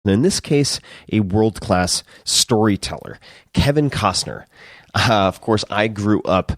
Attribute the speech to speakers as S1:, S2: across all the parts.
S1: And in this case, a world-class storyteller, Kevin Costner. Of course, I grew up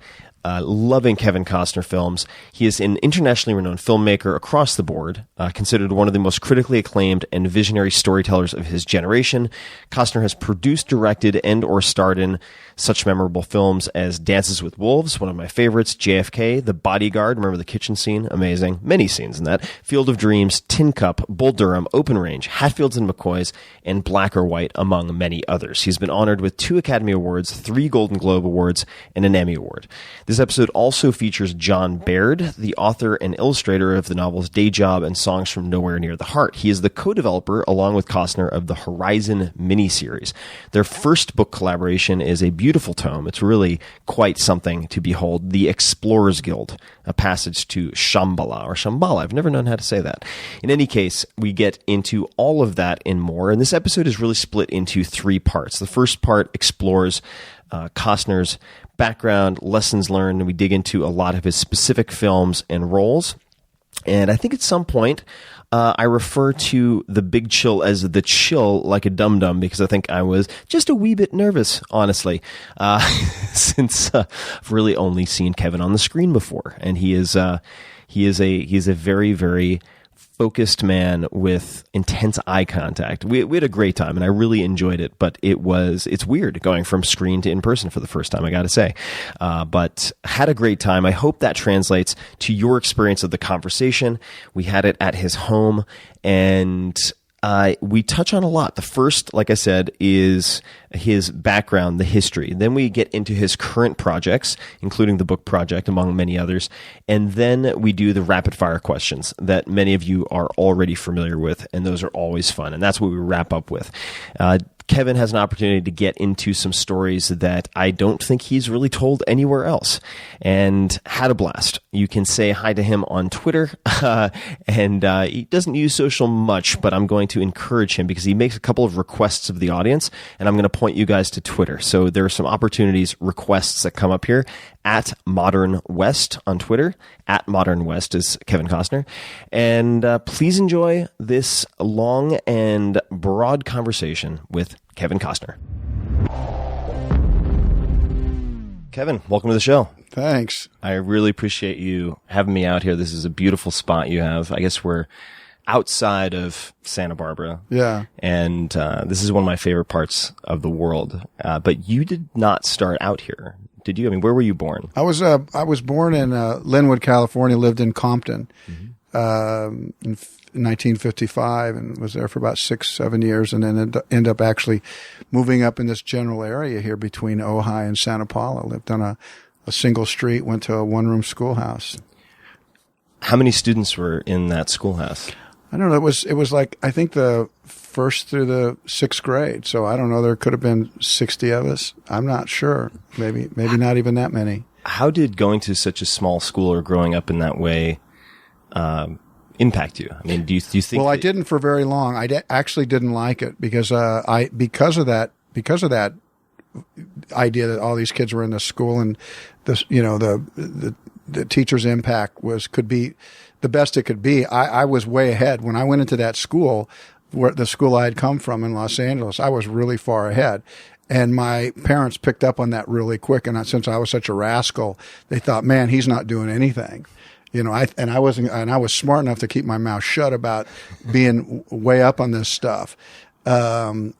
S1: loving Kevin Costner films. He is an internationally renowned filmmaker across the board, considered one of the most critically acclaimed and visionary storytellers of his generation. Costner has produced, directed, and or starred in such memorable films as Dances with Wolves, one of my favorites, JFK, The Bodyguard, remember the kitchen scene? Amazing. Many scenes in that. Field of Dreams, Tin Cup, Bull Durham, Open Range, Hatfields and McCoys, and Black or White, among many others. He's been honored with 2 Academy Awards, 3 Golden Globe Awards, and an Emmy Award. This episode also features Jon Baird, the author and illustrator of the novels Day Job and Songs from Nowhere Near the Heart. He is the co-developer, along with Costner, of the Horizon miniseries. Their first book collaboration is a beautiful tome. It's really quite something to behold. The Explorers Guild, a passage to Shambhala, or Shambhala. I've never known how to say that. In any case, we get into all of that and more, and this episode is really split into 3 parts. The first part explores Costner's background, lessons learned, and we dig into a lot of his specific films and roles. And I think at some point, I refer to The Big Chill as the chill like a dum-dum because I think I was just a wee bit nervous, honestly, since I've really only seen Kevin on the screen before. And he is a very, very focused man with intense eye contact. We had a great time, and I really enjoyed it. But it's weird going from screen to in person for the first time, I got to say. But had a great time. I hope that translates to your experience of the conversation. We had it at his home, and we touch on a lot. The first, like I said, is his background, the history. Then we get into his current projects, including the book project, among many others. And then we do the rapid fire questions that many of you are already familiar with, and those are always fun. And that's what we wrap up with. Kevin has an opportunity to get into some stories that I don't think he's really told anywhere else, and had a blast. You can say hi to him on Twitter, and he doesn't use social much, but I'm going to encourage him because he makes a couple of requests of the audience, and I'm going to point you guys to Twitter. So there are some opportunities, requests that come up here. At Modern West on Twitter. At Modern West is Kevin Costner. And please enjoy this long and broad conversation with Kevin Costner. Kevin, welcome to the show.
S2: Thanks.
S1: I really appreciate you having me out here. This is a beautiful spot you have. I guess we're outside of Santa Barbara.
S2: Yeah. And
S1: this is one of my favorite parts of the world. But you did not start out here, did you? I mean, where were you born?
S2: I was born in Linwood, California, lived in Compton in 1955 and was there for about 6-7 years, and then ended up actually moving up in this general area here between Ojai and Santa Paula. Lived on a single street, went to a one-room schoolhouse.
S1: How many students were in that schoolhouse?
S2: I don't know. It was like, I think the first through the 6th grade. So I don't know. There could have been 60 of us. I'm not sure. Maybe not even that many.
S1: How did going to such a small school or growing up in that way impact you? I mean, do you think?
S2: Well, I didn't for very long. I actually didn't like it because because of that idea that all these kids were in the school, and the teacher's impact could be the best it could be. I was way ahead when I went into that school, where the school I had come from in Los Angeles. I was really far ahead. And my parents picked up on that really quick. And since I was such a rascal, they thought, man, he's not doing anything. I was smart enough to keep my mouth shut about being way up on this stuff. But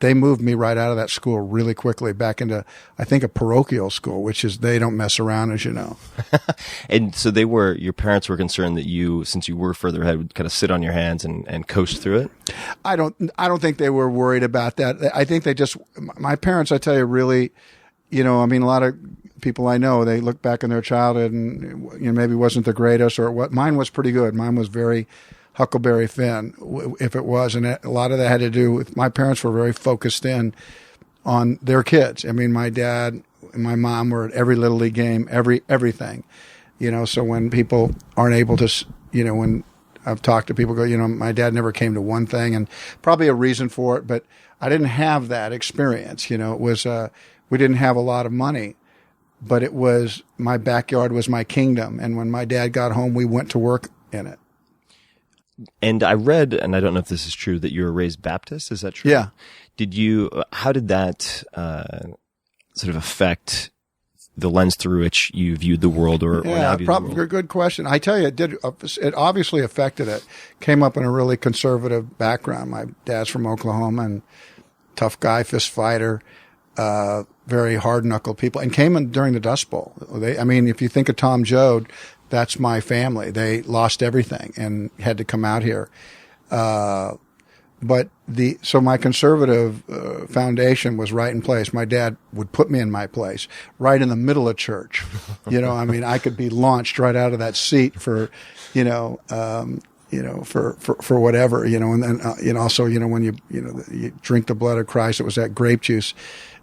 S2: they moved me right out of that school really quickly back into, I think, a parochial school, which is, they don't mess around, as you know.
S1: And so your parents were concerned that you, since you were further ahead, would kind of sit on your hands and coast through it?
S2: I don't think they were worried about that. I think my parents, I tell you, really, a lot of people I know, they look back on their childhood and, maybe wasn't the greatest or what. Mine was pretty good. Mine was very Huckleberry Finn, if it was. And a lot of that had to do with my parents were very focused in on their kids. I mean, my dad and my mom were at every Little League game, everything, so when people aren't able to, when I've talked to people go, my dad never came to one thing, and probably a reason for it, but I didn't have that experience. It was, we didn't have a lot of money, but it was, my backyard was my kingdom. And when my dad got home, we went to work in it.
S1: And I read, and I don't know if this is true, that you were raised Baptist. Is that true?
S2: Yeah.
S1: How did that sort of affect the lens through which you viewed the world, or now viewed the world?
S2: Good question. I tell you, it obviously affected it. Came up in a really conservative background. My dad's from Oklahoma, and tough guy, fist fighter, very hard-knuckled people, and came in during the Dust Bowl. If you think of Tom Joad, that's my family. They lost everything and had to come out here. So my conservative foundation was right in place. My dad would put me in my place, right in the middle of church. I could be launched right out of that seat for whatever, and then, also, when you drink the blood of Christ, it was that grape juice.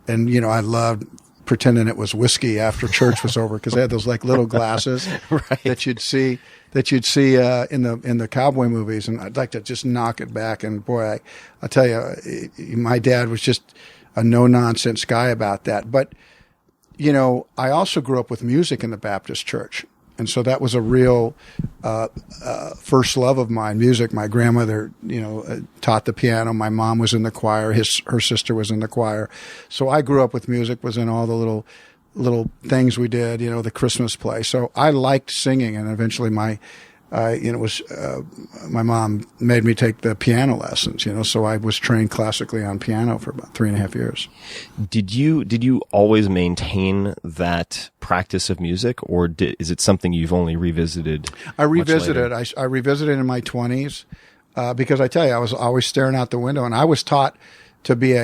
S2: And, I loved pretending it was whiskey after church was over, because they had those like little glasses
S1: right.
S2: that you'd see in the cowboy movies. And I'd like to just knock it back. And boy, I tell you, my dad was just a no nonsense guy about that. But, I also grew up with music in the Baptist church. And so that was a real first love of mine, music. My grandmother, taught the piano. My mom was in the choir. Her sister was in the choir. So I grew up with music, was in all the little things we did, the Christmas play. So I liked singing, and eventually my mom made me take the piano lessons, so I was trained classically on piano for about 3.5 years.
S1: Did you always maintain that practice of music, or is it something you've only revisited? I revisited.
S2: I revisited in my 20s, because I tell you, I was always staring out the window, and I was taught to be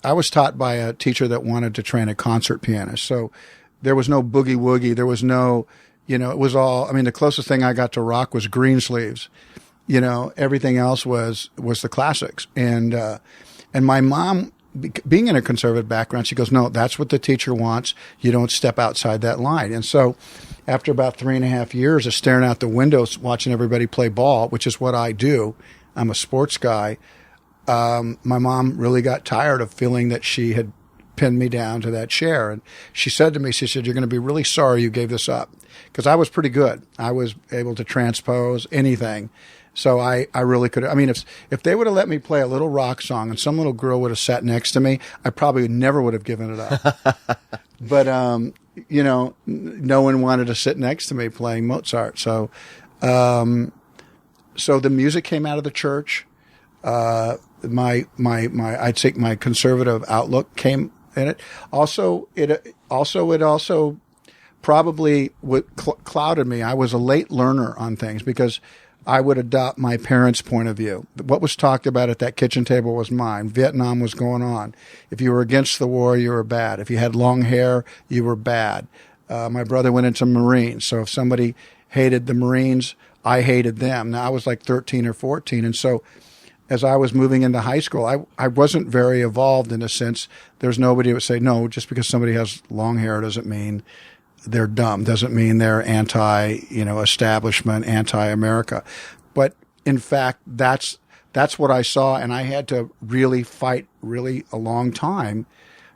S2: I was taught by a teacher that wanted to train a concert pianist. So there was no boogie woogie. There was no, it was all, the closest thing I got to rock was Greensleeves. Everything else was the classics. And my mom, being in a conservative background, she goes, no, that's what the teacher wants. You don't step outside that line. And so after about 3.5 years of staring out the windows, watching everybody play ball, which is what I do, I'm a sports guy. My mom really got tired of feeling that she had pinned me down to that chair. And she said to me, you're going to be really sorry you gave this up. Because I was pretty good. I was able to transpose anything. So I really could. If they would have let me play a little rock song and some little girl would have sat next to me, I probably never would have given it up. But, no one wanted to sit next to me playing Mozart. So the music came out of the church. I'd say my conservative outlook came in it. It also probably what clouded me. I was a late learner on things because I would adopt my parents' point of view. What was talked about at that kitchen table was mine. Vietnam was going on. If you were against the war, you were bad. If you had long hair, you were bad. My brother went into Marines. So if somebody hated the Marines, I hated them. Now I was like 13 or 14. And so as I was moving into high school, I wasn't very evolved in a sense. There's nobody who would say, no, just because somebody has long hair doesn't mean they're dumb, doesn't mean they're anti-establishment, anti-America. But in fact, that's what I saw. And I had to really fight a long time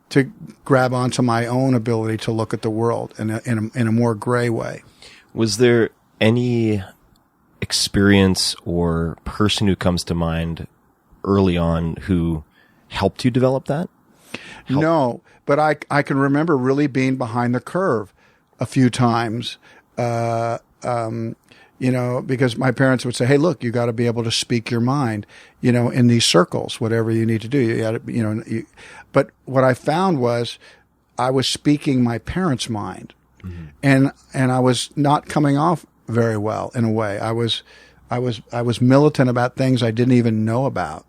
S2: to grab onto my own ability to look at the world in a more gray way. Was there any experience or person who comes to mind early on who helped you develop that? No, but I can remember really being behind the curve a few times, because my parents would say, hey, look, you got to be able to speak your mind, in these circles, whatever you need to do. You got to, but what I found was I was speaking my parents' mind, and I was not coming off very well in a way. I was militant about things I didn't even know about.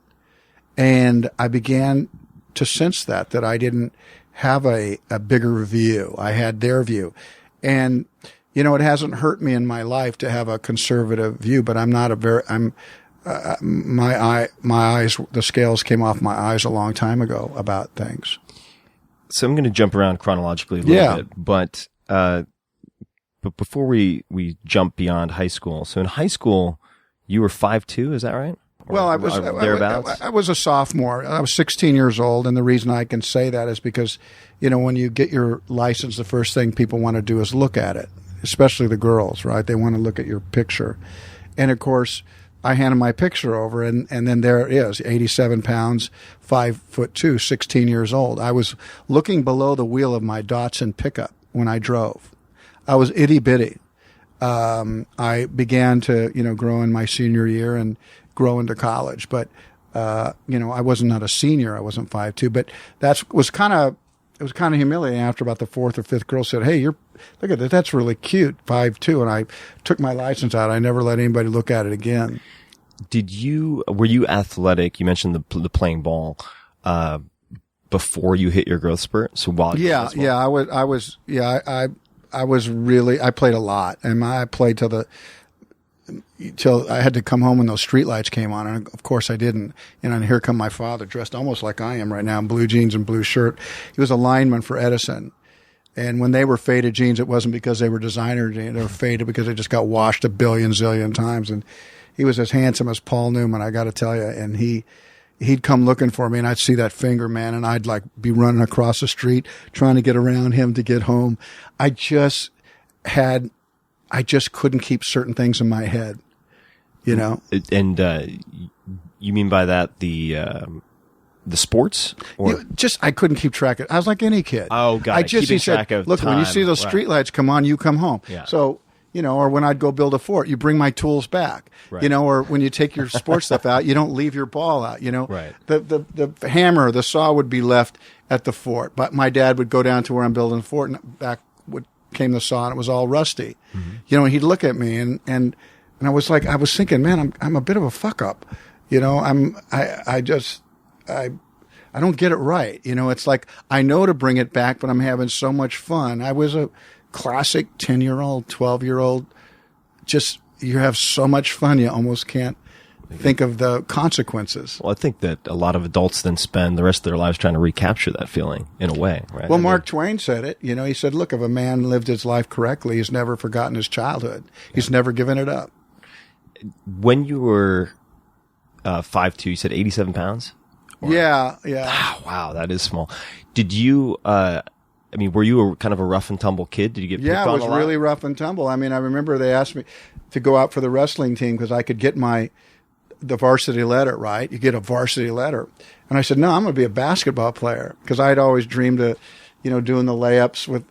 S2: And I began to sense that I didn't have a bigger view. I had their view. And, it hasn't hurt me in my life to have a conservative view, but I'm not my eyes, the scales came off my eyes a long time ago about things.
S1: So I'm going to jump around chronologically a little bit, but before we jump beyond high school, so in high school, you were 5'2", is that right?
S2: Well, I was a sophomore. I was 16 years old, and the reason I can say that is because, when you get your license, the first thing people want to do is look at it, especially the girls, right? They want to look at your picture. And, of course, I handed my picture over, and then there it is, 87 pounds, 5'2", 16 years old. I was looking below the wheel of my Datsun pickup when I drove. I was itty bitty. I began to, grow in my senior year and grow into college, but I wasn't not a senior. I wasn't 5'2", but it was kind of humiliating after about the fourth or fifth girl said, "Hey, look at that. That's really cute, 5'2". And I took my license out. I never let anybody look at it again.
S1: Were you athletic? You mentioned the playing ball, before you hit your growth spurt. So while I played a lot, and I played till I had to come home when those street lights came on, and of course I didn't. And here come my father, dressed almost like I am right now, in blue jeans and blue shirt. He was a lineman for Edison, and when they were faded jeans, it wasn't because they were designer jeans; they were faded because they just got washed a billion zillion times. And he was as handsome as Paul Newman, I got to tell you. And he'd come looking for me, and I'd see that finger, man, and I'd be running across the street trying to get around him to get home. I just couldn't keep certain things in my head, And you mean by that the sports? Or?
S2: I couldn't keep track of it. I was like any kid.
S1: Oh, God. Keeping track of
S2: look,
S1: time.
S2: when you see those street lights come on, you come home.
S1: Yeah.
S2: So, or when I'd go build a fort, you bring my tools back,
S1: right.
S2: Or when you take your sports stuff out, you don't leave your ball out,
S1: Right.
S2: The hammer, the saw would be left at the fort, but my dad would go down to where I'm building the fort, and back came the saw, and it was all rusty. Mm-hmm. And he'd look at me, and I was thinking, man, I'm a bit of a fuck up. I don't get it right. It's like, I know to bring it back, but I'm having so much fun. I was a classic 10-year-old, 12-year-old. Just, you have so much fun, you almost can't think of the consequences.
S1: Well, I think that a lot of adults then spend the rest of their lives trying to recapture that feeling in a way, right?
S2: Well, Mark Twain said it. He said, look, if a man lived his life correctly, he's never forgotten his childhood. He's never given it up.
S1: When you were 5'2", you said 87 pounds?
S2: Yeah.
S1: Wow, that is small. Did you, were you kind of a rough and tumble kid? Did you get picked on a lot?
S2: Yeah, I was really rough and tumble. I remember they asked me to go out for the wrestling team because I could get the varsity letter, right? You get a varsity letter. And I said, no, I'm going to be a basketball player, because I'd always dreamed of, doing the layups with,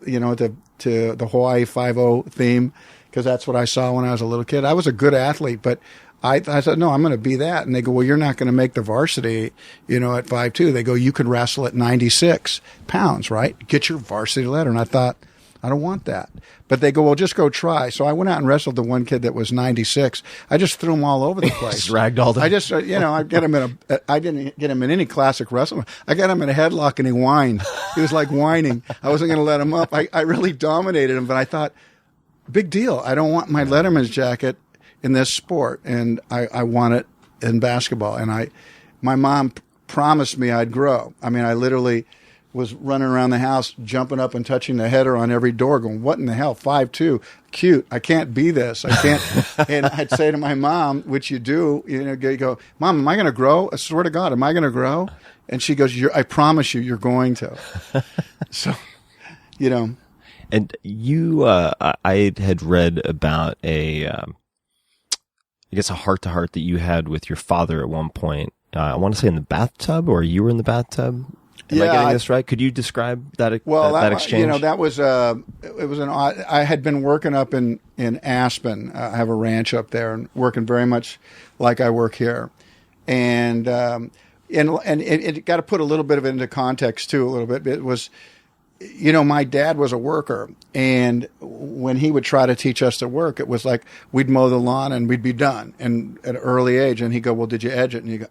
S2: to the Hawaii 5-0 theme, because that's what I saw when I was a little kid. I was a good athlete, but I said, no, I'm going to be that. And they go, well, you're not going to make the varsity, at 5'2". They go, you could wrestle at 96 pounds, right? Get your varsity letter. And I thought, I don't want that. But they go, well, just go try. So I went out and wrestled the one kid that was 96. I just threw him all over the place.
S1: Just ragdolled him.
S2: I just, I didn't get him in any classic wrestling. I got him in a headlock and he whined. He was like whining. I wasn't going to let him up. I really dominated him, but I thought, big deal. I don't want my Letterman's jacket in this sport, and I want it in basketball. And my mom promised me I'd grow. I literally was running around the house, jumping up and touching the header on every door, going, what in the hell, 5'2", cute, I can't be this, I can't. And I'd say to my mom, which you do, you go, Mom, am I going to grow? I swear to God, am I going to grow? And she goes, I promise you, you're going to. So,
S1: And you, I had read about a heart-to-heart that you had with your father at one point. I want to say in the bathtub, or you were in the bathtub. Am I getting this right? Could you describe that exchange?
S2: That was it was an odd. I had been working up in Aspen. I have a ranch up there, and working very much like I work here, and it got to put a little bit of it into context too. A little bit. It was, my dad was a worker, and when he would try to teach us to work, it was like we'd mow the lawn and we'd be done, and at an early age, and he'd go, well, did you edge it? And you go,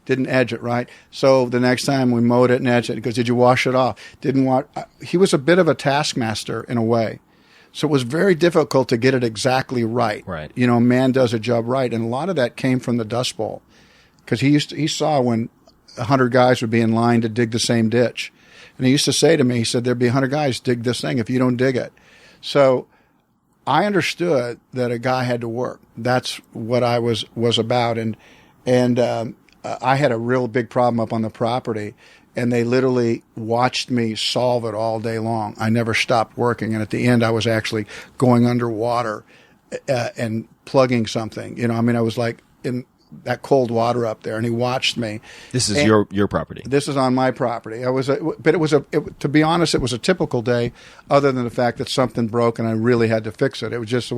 S2: didn't edge it, right? So the next time we mowed it and edged it, he goes, did you wash it off? Didn't wash. He was a bit of a taskmaster in a way. So it was very difficult to get it exactly right.
S1: Right.
S2: A man does a job right. And a lot of that came from the Dust Bowl, because he saw when 100 guys would be in line to dig the same ditch. And he used to say to me, he said, there'd be 100 guys dig this thing if you don't dig it. So I understood that a guy had to work. That's what I was about. And I had a real big problem up on the property, and they literally watched me solve it all day long. I never stopped working. And at the end, I was actually going underwater and plugging something. I was like in that cold water up there, and he watched me.
S1: This is your property.
S2: This is on my property. To be honest, it was a typical day, other than the fact that something broke and I really had to fix it. It was just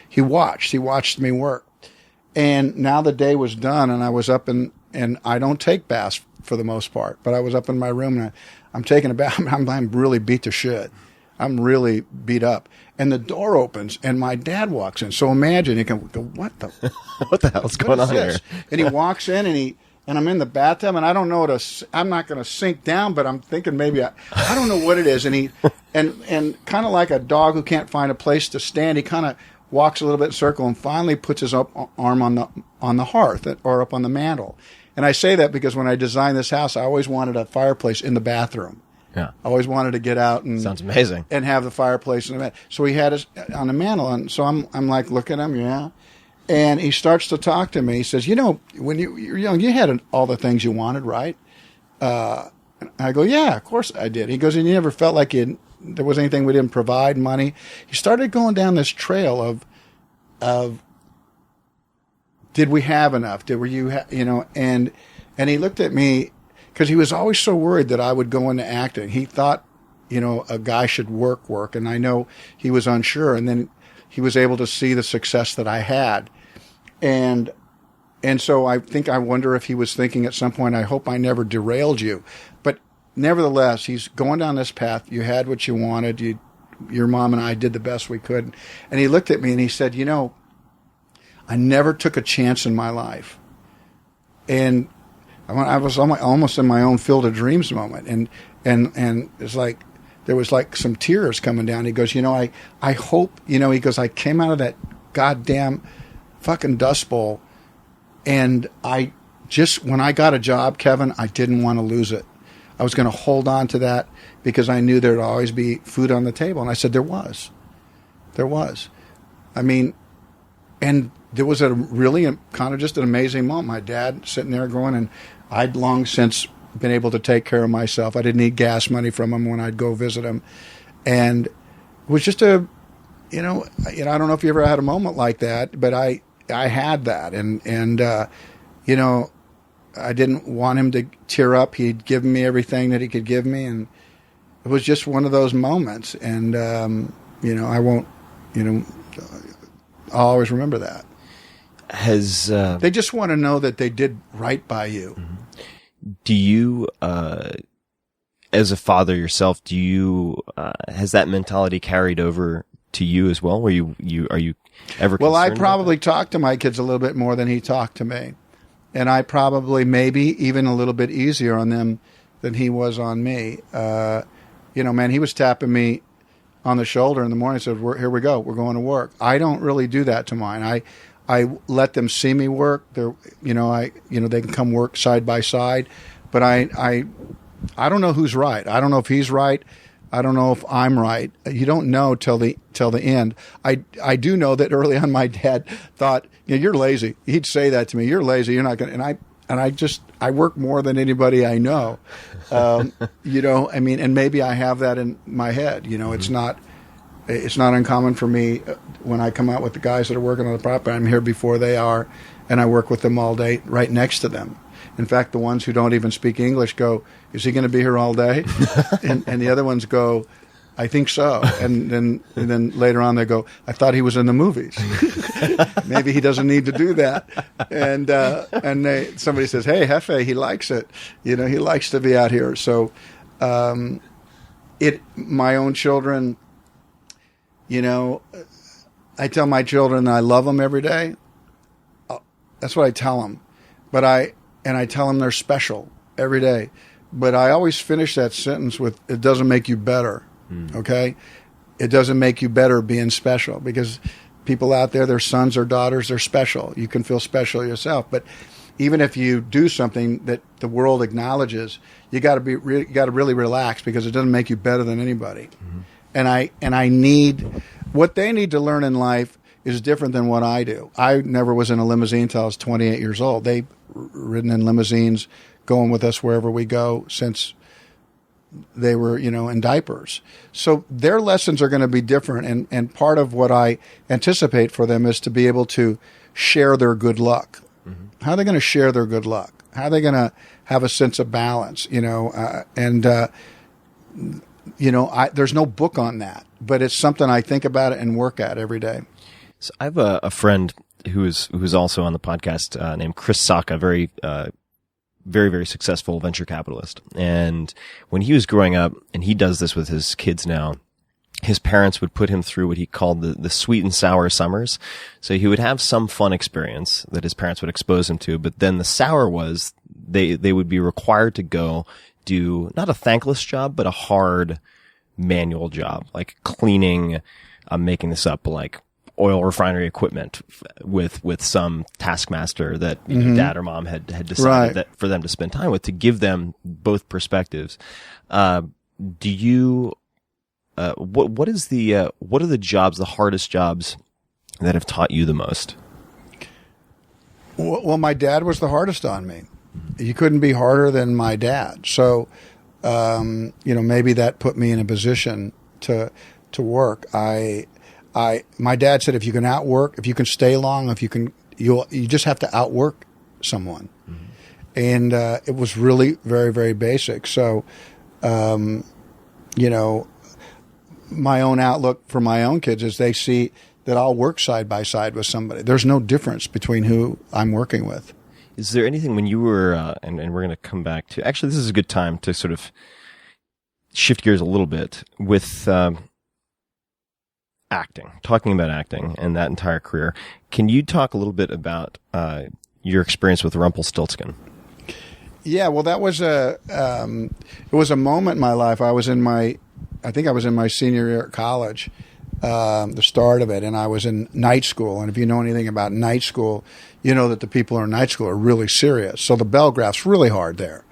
S2: he watched me work, and now the day was done, and I was up and I don't take baths for the most part, but I was up in my room and I'm taking a bath. I'm really beat to shit. I'm really beat up. And the door opens, and my dad walks in. So imagine, you can go, what
S1: the hell's going on here?
S2: And he walks in, and I'm in the bathtub, and I don't know I'm not going to sink down, but I'm thinking maybe I don't know what it is. And and kind of like a dog who can't find a place to stand, he kind of walks a little bit in a circle and finally puts his arm on the hearth or up on the mantle. And I say that because when I designed this house, I always wanted a fireplace in the bathroom.
S1: Yeah.
S2: I always wanted to get out and
S1: sounds amazing
S2: and have the fireplace in the mantle. So he had us on the mantle, and so I'm like looking at him, yeah. And he starts to talk to me. He says, when you were young, you had all the things you wanted, right? I go, yeah, of course I did. He goes, and you never felt like there was anything we didn't provide, money. He started going down this trail of did we have enough? And he looked at me. Because he was always so worried that I would go into acting. He thought, a guy should work. And I know he was unsure. And then he was able to see the success that I had. And so I wonder if he was thinking at some point, I hope I never derailed you. But nevertheless, he's going down this path. You had what you wanted. Your mom and I did the best we could. And he looked at me and he said, I never took a chance in my life. And I was almost in my own Field of Dreams moment, and it's like there was like some tears coming down. He goes, I hope, he goes, I came out of that goddamn fucking Dust Bowl, and when I got a job, Kevin, I didn't want to lose it. I was going to hold on to that because I knew there'd always be food on the table, and I said there was. I mean, and there was a really kind of just an amazing moment. My dad sitting there going, and I'd long since been able to take care of myself. I didn't need gas money from him when I'd go visit him. And it was just I don't know if you ever had a moment like that, but I had that. And I didn't want him to tear up. He'd given me everything that he could give me. And it was just one of those moments. And, I won't, I'll always remember that. They just want to know that they did right by you.
S1: Mm-hmm. Do you, as a father yourself, has that mentality carried over to you as well? Are you ever?
S2: Well, I probably talk to my kids a little bit more than he talked to me, and I probably maybe even a little bit easier on them than he was on me. Man, he was tapping me on the shoulder in the morning and said, "Here we go. We're going to work." I don't really do that to mine. I let them see me work. They can come work side by side, but I don't know who's right. I don't know if he's right. I don't know if I'm right. You don't know till the end. I do know that early on my dad thought, you're lazy. He'd say that to me. You're lazy. You're not going to. And I work more than anybody I know. And maybe I have that in my head. It's not uncommon for me when I come out with the guys that are working on the property. I'm here before they are, and I work with them all day right next to them. In fact, the ones who don't even speak English go, "Is he going to be here all day?" and the other ones go, "I think so." And then later on they go, "I thought he was in the movies." Maybe he doesn't need to do that. And somebody says, "Hey, Hefe, he likes it. He likes to be out here." So, my own children. I tell my children that I love them every day. That's what I tell them. But I tell them they're special every day. But I always finish that sentence with, it doesn't make you better. Okay? It doesn't make you better being special, because people out there, their sons or daughters, they're special. You can feel special yourself. But even if you do something that the world acknowledges, you got to really relax, because it doesn't make you better than anybody. Mm-hmm. And I need, what they need to learn in life is different than what I do. I never was in a limousine until I was 28 years old. They've ridden in limousines, going with us wherever we go since they were, in diapers. So their lessons are going to be different. And part of what I anticipate for them is to be able to share their good luck. Mm-hmm. How are they going to share their good luck? How are they going to have a sense of balance? There's no book on that, but it's something I think about it and work at every day.
S1: So I have a friend who's also on the podcast named Chris Sacca, very, very successful venture capitalist. And when he was growing up, and he does this with his kids now, his parents would put him through what he called the sweet and sour summers. So he would have some fun experience that his parents would expose him to, but then the sour was they would be required to go do not a thankless job, but a hard manual job, like cleaning, I'm making this up, like oil refinery equipment with some taskmaster that dad or mom had decided that for them to spend time with, to give them both perspectives. Do you, what are the jobs, the hardest jobs that have taught you the most?
S2: Well, my dad was the hardest on me. You couldn't be harder than my dad. So, maybe that put me in a position to work. My dad said, if you can stay long, you just have to outwork someone. Mm-hmm. And, it was really very, very basic. So, my own outlook for my own kids is they see that I'll work side by side with somebody. There's no difference between who I'm working with.
S1: Is there anything when you were, and we're going to come back to, actually, this is a good time to sort of shift gears a little bit with talking about acting and that entire career. Can you talk a little bit about your experience with Rumpelstiltskin?
S2: Yeah, well, that was it was a moment in my life. I think I was in my senior year at college, the start of it, and I was in night school. And if you know anything about night school, you know that the people in night school are really serious. So the bell graph's really hard there,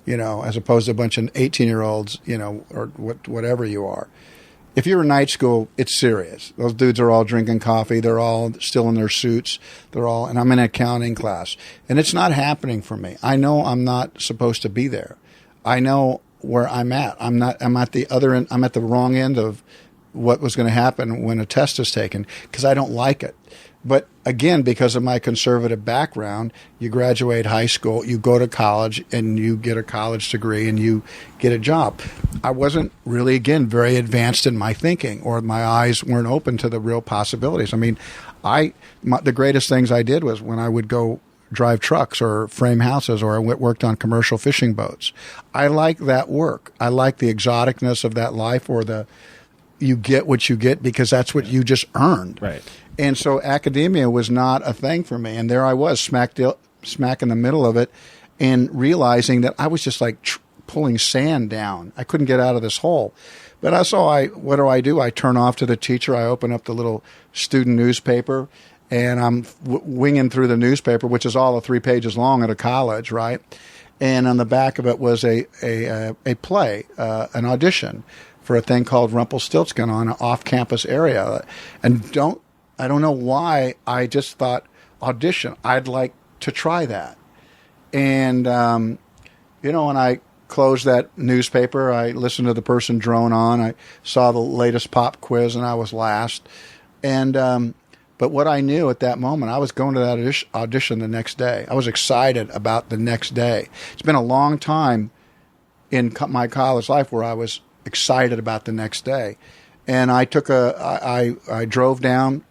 S2: as opposed to a bunch of 18-year-olds, or whatever you are. If you're in night school, it's serious. Those dudes are all drinking coffee. They're all still in their suits. And I'm in an accounting class. And it's not happening for me. I know I'm not supposed to be there. I know where I'm at. I'm at the other end. I'm at the wrong end of what was going to happen when a test is taken, because I don't like it. But again, because of my conservative background, you graduate high school, you go to college, and you get a college degree, and you get a job. I wasn't really, again, very advanced in my thinking, or my eyes weren't open to the real possibilities. I mean, the greatest things I did was when I would go drive trucks or frame houses, or I worked on commercial fishing boats. I like that work. I like the exoticness of that life, or you get what you get because that's what you just earned.
S1: Right.
S2: And so academia was not a thing for me. And there I was, smack in the middle of it, and realizing that I was just like pulling sand down. I couldn't get out of this hole. But what do? I turn off to the teacher. I open up the little student newspaper, and I'm winging through the newspaper, which is all of 3 pages long at a college, right? And on the back of it was a play, an audition for a thing called Rumpelstiltskin on an off-campus area. And I don't know why, I just thought, audition, I'd like to try that. And, when I closed that newspaper, I listened to the person drone on. I saw the latest pop quiz, and I was last. And but what I knew at that moment, I was going to that audition the next day. I was excited about the next day. It's been a long time in my college life where I was excited about the next day. And I drove down.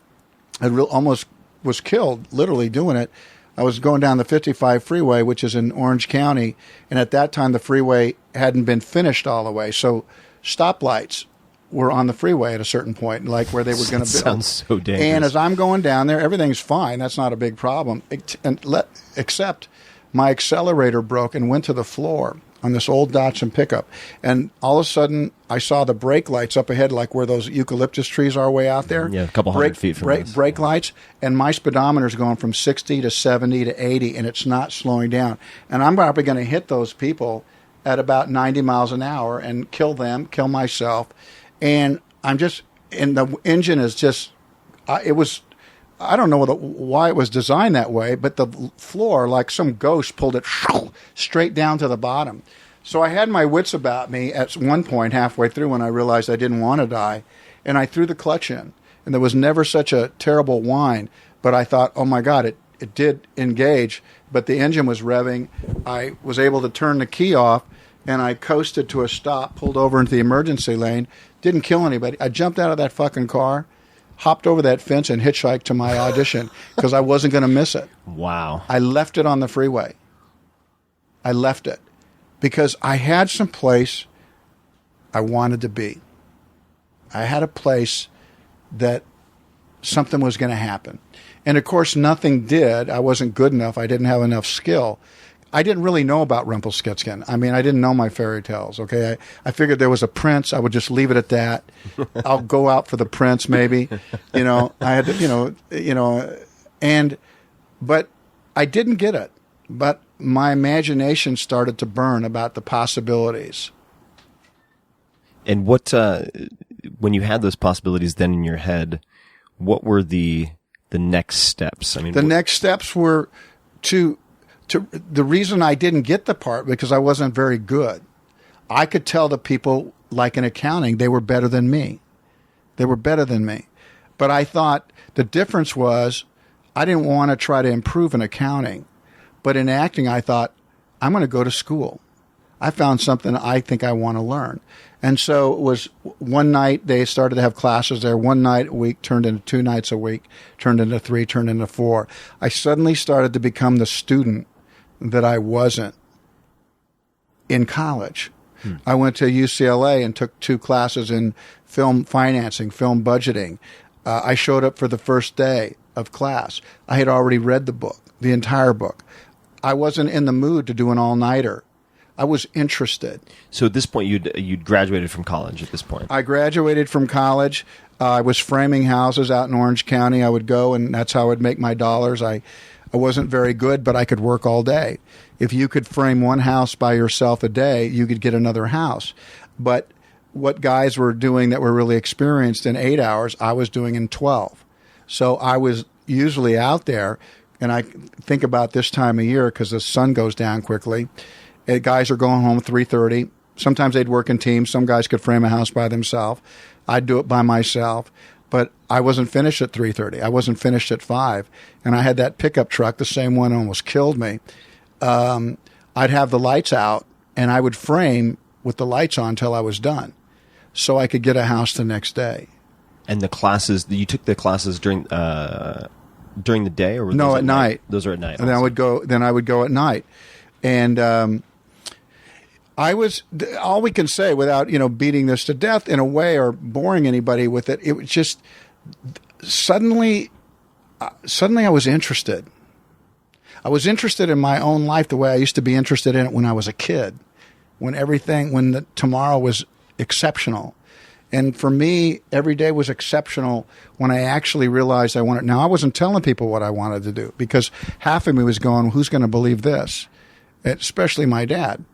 S2: I almost was killed, literally doing it. I was going down the 55 freeway, which is in Orange County, and at that time the freeway hadn't been finished all the way. So stoplights were on the freeway at a certain point, like where they were going to build.
S1: Sounds so dangerous.
S2: And as I'm going down there, everything's fine. That's not a big problem, except my accelerator broke and went to the floor on this old Datsun pickup. And all of a sudden, I saw the brake lights up ahead, like where those eucalyptus trees are way out there.
S1: Yeah, a couple hundred feet from us.
S2: Brake lights. And my speedometer's going from 60 to 70 to 80, and it's not slowing down. And I'm probably going to hit those people at about 90 miles an hour and kill them, kill myself. And and the engine is just, I don't know why it was designed that way, but the floor, like some ghost, pulled it straight down to the bottom. So I had my wits about me at one point halfway through when I realized I didn't want to die, and I threw the clutch in. And there was never such a terrible whine, but I thought, oh my God, it did engage, but the engine was revving. I was able to turn the key off, and I coasted to a stop, pulled over into the emergency lane, didn't kill anybody. I jumped out of that fucking car, hopped over that fence, and hitchhiked to my audition because I wasn't going to miss it.
S1: Wow.
S2: I left it on the freeway. I left it because I had some place I wanted to be. I had a place that something was going to happen. And, of course, nothing did. I wasn't good enough. I didn't have enough skill. I didn't really know about Rumpelstiltskin. I mean, I didn't know my fairy tales, okay? I figured there was a prince. I would just leave it at that. I'll go out for the prince, maybe. I had to, but I didn't get it. But my imagination started to burn about the possibilities.
S1: And what, when you had those possibilities then in your head, what were the next steps? I mean,
S2: the next steps were to the reason I didn't get the part because I wasn't very good. I could tell the people, like in accounting, they were better than me. They were better than me. But I thought the difference was I didn't want to try to improve in accounting. But in acting, I thought, I'm going to go to school. I found something I think I want to learn. And so it was one night they started to have classes there. One night a week turned into 2 nights a week, turned into 3, turned into 4. I suddenly started to become the student that I wasn't in college. I went to UCLA and took 2 classes in film financing, film budgeting. I showed up for the first day of class. I had already read the book, the entire book. I wasn't in the mood to do an all-nighter. I was interested.
S1: So at this point, you'd graduated from college at this point.
S2: I graduated from college. I was framing houses out in Orange County. I would go, and that's how I would make my dollars. I wasn't very good, but I could work all day. If you could frame one house by yourself a day, you could get another house. But what guys were doing that were really experienced in 8 hours, I was doing in 12. So I was usually out there, and I think about this time of year because the sun goes down quickly. Guys are going home at 3:30. Sometimes they'd work in teams. Some guys could frame a house by themselves. I'd do it by myself. But I wasn't finished at 3:30. I wasn't finished at 5. And I had that pickup truck, the same one almost killed me. I'd have the lights out, and I would frame with the lights on until I was done so I could get a house the next day.
S1: And the classes, you took the classes during the day? Or were
S2: no,
S1: those
S2: at night.
S1: Those are at night.
S2: And then I would go at night. And I was, all we can say without, beating this to death in a way or boring anybody with it, it was just suddenly I was interested. I was interested in my own life the way I used to be interested in it when I was a kid, when tomorrow was exceptional. And for me, every day was exceptional when I actually realized I wanted. Now, I wasn't telling people what I wanted to do because half of me was going, who's going to believe this? Especially my dad.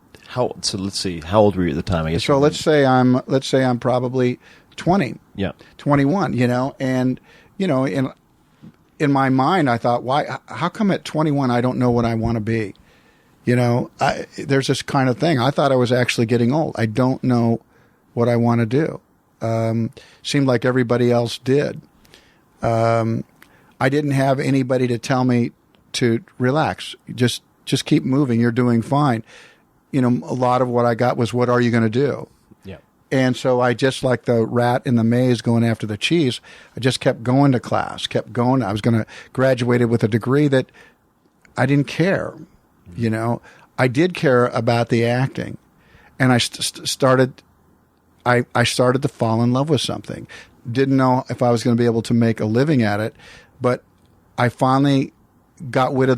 S1: So let's see. How old were you at the time? I guess.
S2: So let's say I'm probably 20.
S1: Yeah.
S2: 21. And in my mind, I thought, why? How come at 21 I don't know what I want to be? There's this kind of thing. I thought I was actually getting old. I don't know what I want to do. Seemed like everybody else did. I didn't have anybody to tell me to relax. Just keep moving. You're doing fine. A lot of what I got was, what are you going to do?
S1: Yeah. And
S2: so I just, like the rat in the maze going after the cheese, I just kept going to class, kept going. I was going to graduate with a degree that I didn't care. I did care about the acting, and I started to fall in love with something. Didn't know if I was going to be able to make a living at it, but I finally got rid of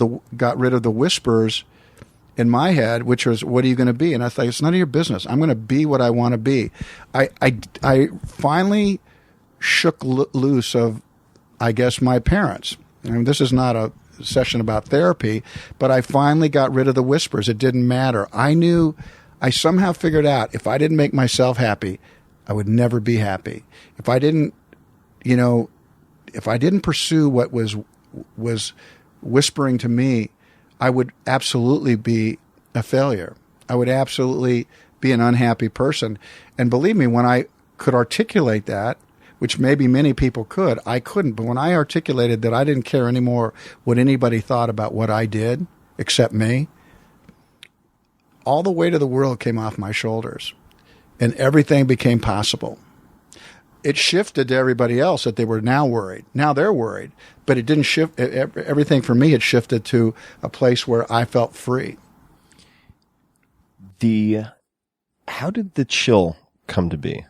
S2: the whispers in my head, which was, what are you going to be? And I thought, it's none of your business. I'm going to be what I want to be. I finally shook loose of, I guess, my parents. I mean, this is not a session about therapy, but I finally got rid of the whispers. It didn't matter. I somehow figured out if I didn't make myself happy, I would never be happy. If I didn't pursue what was whispering to me, I would absolutely be a failure. I would absolutely be an unhappy person. And believe me, when I could articulate that, which maybe many people could, I couldn't. But when I articulated that I didn't care anymore what anybody thought about what I did, except me, all the weight of the world came off my shoulders and everything became possible. It shifted to everybody else that they were now worried. Now they're worried. But it didn't shift. Everything for me, it shifted to a place where I felt free.
S1: How did The Chill come to be?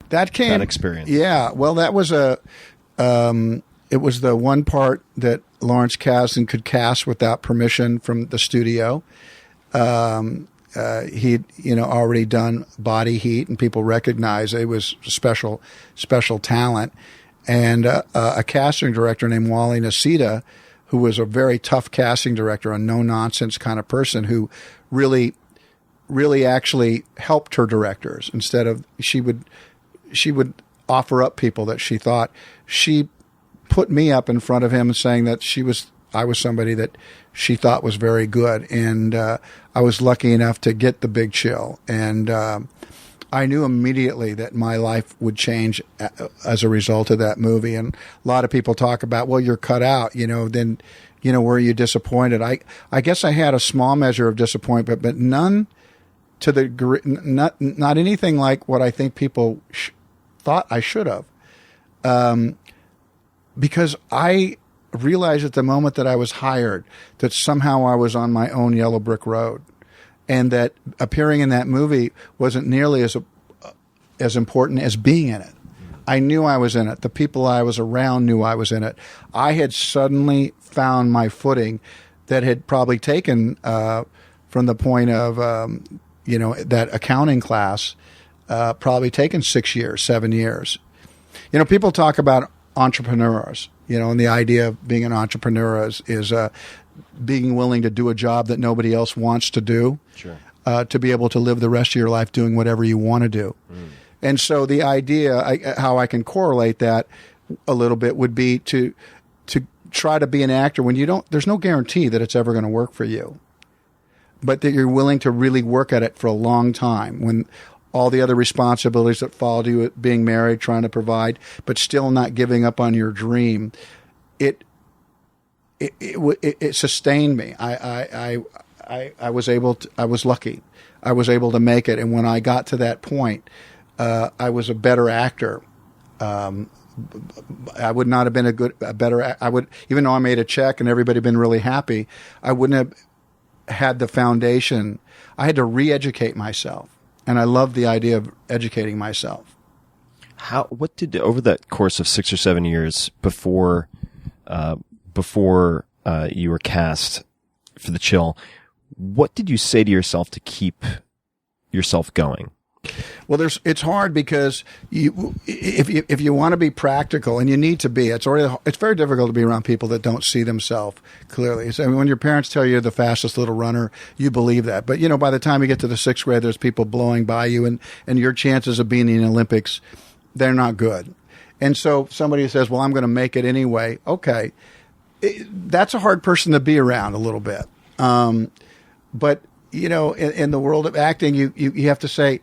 S1: That experience.
S2: Yeah. Well, that was it was the one part that Lawrence Kasdan could cast without permission from the studio. He'd, already done Body Heat, and people recognized it was special talent. And a casting director named Wally Nacita, who was a very tough casting director, a no-nonsense kind of person who really actually helped her directors. Instead of, she would offer up people that she thought. She put me up in front of him and saying that I was somebody that she thought was very good. And I was lucky enough to get the big chill. And I knew immediately that my life would change as a result of that movie. And a lot of people talk about, well, you're cut out, then, were you disappointed? I guess I had a small measure of disappointment, but none to the, not anything like what I think people thought I should have. Because I realized at the moment that I was hired that somehow I was on my own yellow brick road, and that appearing in that movie wasn't nearly as important as being in it. I knew I was in it. The people I was around knew I was in it. I had suddenly found my footing that had probably taken from the point of that accounting class, probably taken 6 years, 7 years. People talk about entrepreneurs, and the idea of being an entrepreneur is being willing to do a job that nobody else wants to do,
S1: sure.
S2: To be able to live the rest of your life doing whatever you want to do. Mm. And so the idea, how I can correlate that a little bit would be to try to be an actor when there's no guarantee that it's ever going to work for you, but that you're willing to really work at it for a long time when all the other responsibilities that followed you, being married, trying to provide, but still not giving up on your dream. It sustained me. I was lucky. I was able to make it. And when I got to that point, I was a better actor. I would not have been even though I made a check and everybody had been really happy, I wouldn't have had the foundation. I had to re-educate myself. And I love the idea of educating myself.
S1: What did, over that course of 6 or 7 years before you were cast for The Chill, what did you say to yourself to keep yourself going?
S2: Well, it's hard because if you want to be practical, and you need to be, it's very difficult to be around people that don't see themselves clearly. So, when your parents tell you you're the fastest little runner, you believe that. But by the time you get to the 6th grade, there's people blowing by you, and your chances of being in the Olympics, they're not good. And so somebody says, "Well, I'm going to make it anyway." Okay, that's a hard person to be around a little bit. But in the world of acting, you have to say.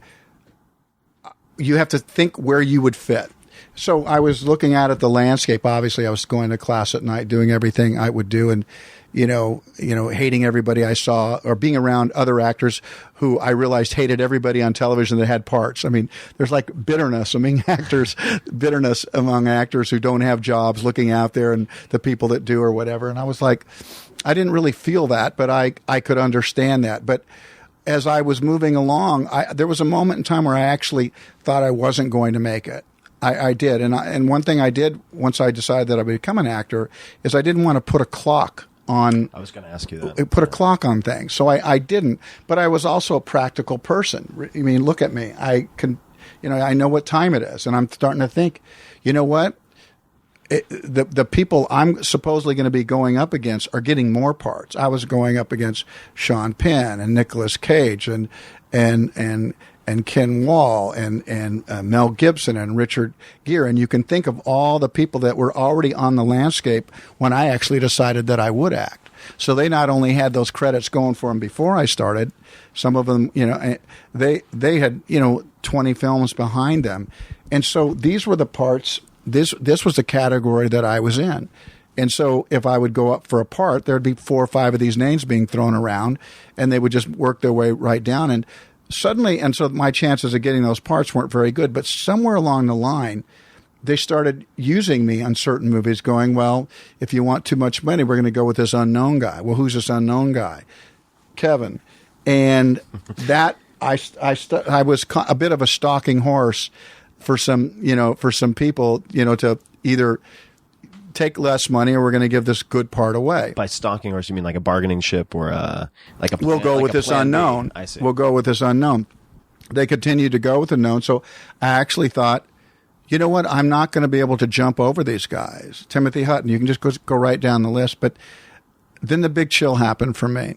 S2: You have to think where you would fit. So I was looking out at the landscape. Obviously, I was going to class at night, doing everything I would do, and hating everybody I saw, or being around other actors who I realized hated everybody on television that had parts. I mean, there's like bitterness among actors who don't have jobs, looking out there, and the people that do or whatever. And I was like, I didn't really feel that, but I could understand that. But as I was moving along, there was a moment in time where I actually thought I wasn't going to make it. I did. And one thing I did once I decided that I would become an actor is I didn't want to put a clock on. I was going to ask you that. Put a clock on things. So I didn't. But I was also a practical person. I mean, look at me. I know what time it is. And I'm starting to think, you know what? The people I'm supposedly going to be going up against are getting more parts. I was going up against Sean Penn and Nicolas Cage and Ken Wall and Mel Gibson and Richard Gere, and you can think of all the people that were already on the landscape when I actually decided that I would act. So they not only had those credits going for them before I started, some of them, they had, 20 films behind them. And so these were the parts, this was the category that I was in. And so if I would go up for a part, there'd be 4 or 5 of these names being thrown around, and they would just work their way right down. And suddenly, and so my chances of getting those parts weren't very good. But somewhere along the line, they started using me on certain movies, going, well, if you want too much money, we're going to go with this unknown guy. Well, who's this unknown guy? Kevin. And that I was a bit of a stalking horse for some people, to either take less money or we're going to give this good part away.
S1: By stalking horse, you mean like a bargaining ship or like a plan,
S2: we'll go with this unknown.
S1: I see.
S2: We'll go with this unknown. They continued to go with the known. So I actually thought, you know what? I'm not going to be able to jump over these guys. Timothy Hutton, you can just go right down the list. But then the big chill happened for me.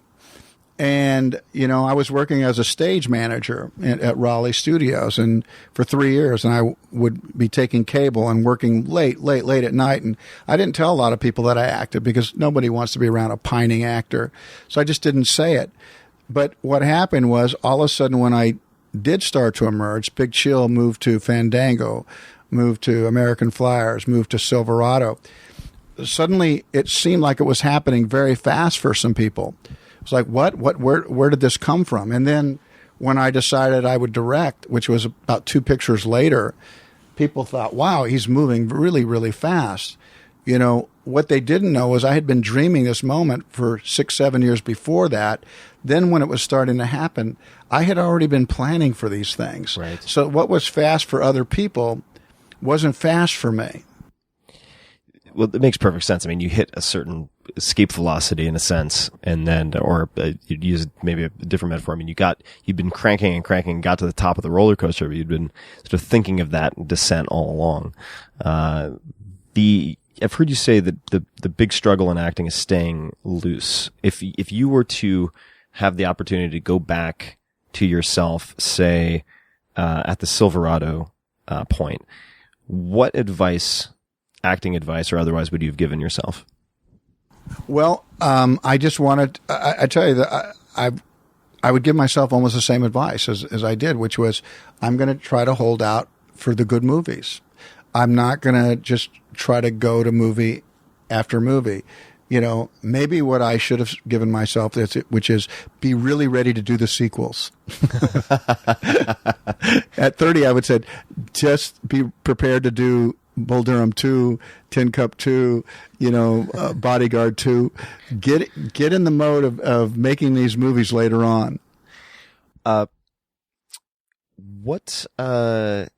S2: And, I was working as a stage manager at Raleigh Studios and for 3 years, and I would be taking cable and working late at night. And I didn't tell a lot of people that I acted because nobody wants to be around a pining actor. So I just didn't say it. But what happened was all of a sudden when I did start to emerge, Big Chill moved to Fandango, moved to American Flyers, moved to Silverado. Suddenly it seemed like it was happening very fast for some people. It was like, what, where did this come from? And then when I decided I would direct, which was about 2 pictures later, people thought, wow, he's moving really, really fast. What they didn't know was I had been dreaming this moment for 6-7 years before that. Then when it was starting to happen, I had already been planning for these things.
S1: Right.
S2: So what was fast for other people wasn't fast for me.
S1: Well, it makes perfect sense. I mean, you hit a certain escape velocity in a sense, and then, or you'd use maybe a different metaphor. I mean, you'd been cranking and cranking, got to the top of the roller coaster, but you'd been sort of thinking of that descent all along. I've heard you say that the big struggle in acting is staying loose. If you were to have the opportunity to go back to yourself, say, at the Silverado, point, what advice, acting advice or otherwise, would you have given yourself?
S2: Well, I just wanted, I tell you that I would give myself almost the same advice as I did, which was I'm going to try to hold out for the good movies. I'm not going to just try to go to movie after movie. Maybe what I should have given myself, which is be really ready to do the sequels. At 30, I would say just be prepared to do Bull Durham 2, Tin Cup 2, Bodyguard 2. Get in the mode of making these movies later on.
S1: What are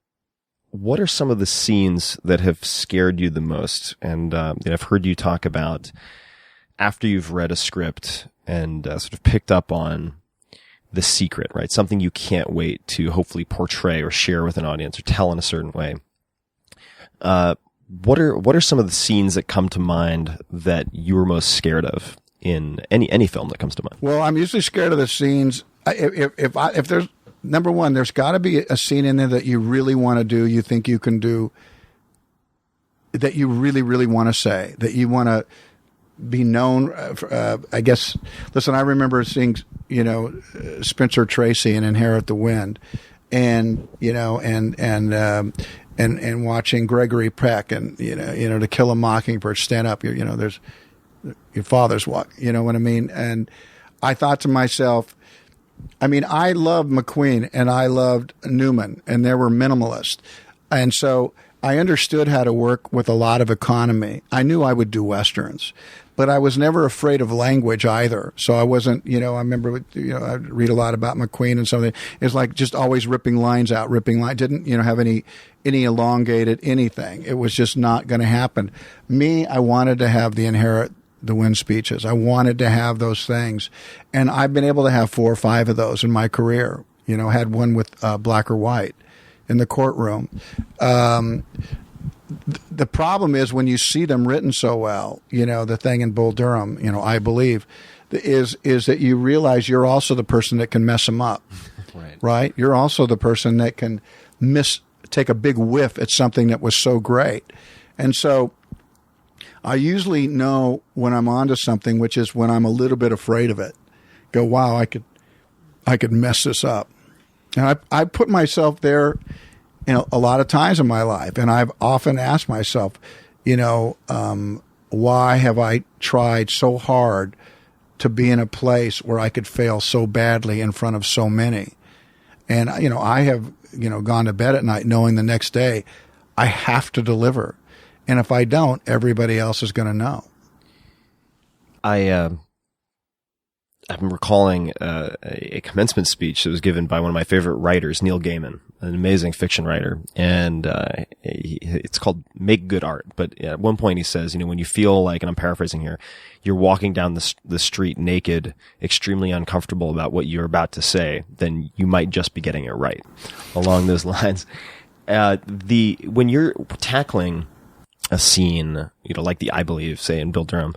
S1: some of the scenes that have scared you the most? And I've heard you talk about after you've read a script and sort of picked up on the secret, right? Something you can't wait to hopefully portray or share with an audience or tell in a certain way. What are some of the scenes that come to mind that you were most scared of in any film that comes to mind?
S2: Well, I'm usually scared of the scenes. If there's number one, there's got to be a scene in there that you really want to do, you think you can do, that you really, really want to say, that you want to be known. I guess. Listen, I remember seeing Spencer Tracy in Inherit the Wind, and and watching Gregory Peck and To Kill a Mockingbird stand up. There's your father's walk. You know what I mean? And I thought to myself, I loved McQueen and I loved Newman, and they were minimalist, and so I understood how to work with a lot of economy. I knew I would do westerns, but I was never afraid of language either. So I wasn't, I remember, I'd read a lot about McQueen and something. It's like just always ripping lines out, didn't, have any elongated anything. It was just not going to happen. Me, I wanted to have the Inherit the Wind speeches. I wanted to have those things. And I've been able to have 4 or 5 of those in my career. Had one with Black or White in the courtroom. The problem is when you see them written so well, the thing in Bull Durham, I believe, is that you realize you're also the person that can mess them up, right? You're also the person that can take a big whiff at something that was so great. And so I usually know when I'm onto something, which is when I'm a little bit afraid of it. Go, wow, I could mess this up. And I put myself there, a lot of times in my life, and I've often asked myself, why have I tried so hard to be in a place where I could fail so badly in front of so many? And, I have, gone to bed at night knowing the next day I have to deliver. And if I don't, everybody else is going to know.
S1: I'm recalling a commencement speech that was given by one of my favorite writers, Neil Gaiman, an amazing fiction writer. And it's called Make Good Art. But at one point he says, when you feel like, and I'm paraphrasing here, you're walking down the street naked, extremely uncomfortable about what you're about to say, then you might just be getting it right. Along those lines. When you're tackling a scene, like the I Believe, say in Bill Durham,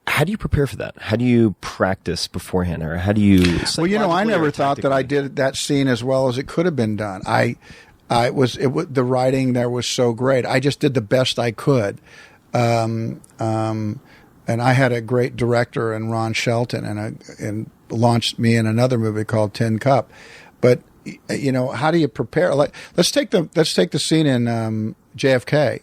S1: how do you prepare for that? How do you practice beforehand, or how do you?
S2: Well, I never thought that I did that scene as well as it could have been done. The writing there was so great. I just did the best I could, and I had a great director in Ron Shelton, and launched me in another movie called Tin Cup. But how do you prepare? Like, let's take the scene in JFK.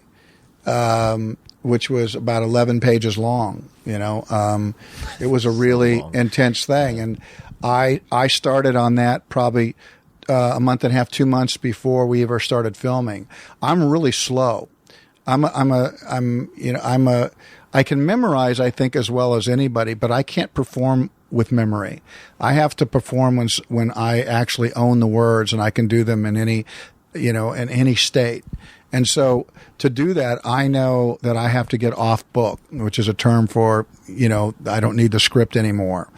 S2: Which was about 11 pages long. It was a really intense thing, and I started on that probably a month and a half, 2 months before we ever started filming. I'm really slow. I can memorize, I think, as well as anybody, but I can't perform with memory. I have to perform when I actually own the words, and I can do them in any state. And so to do that, I know that I have to get off book, which is a term for, I don't need the script anymore.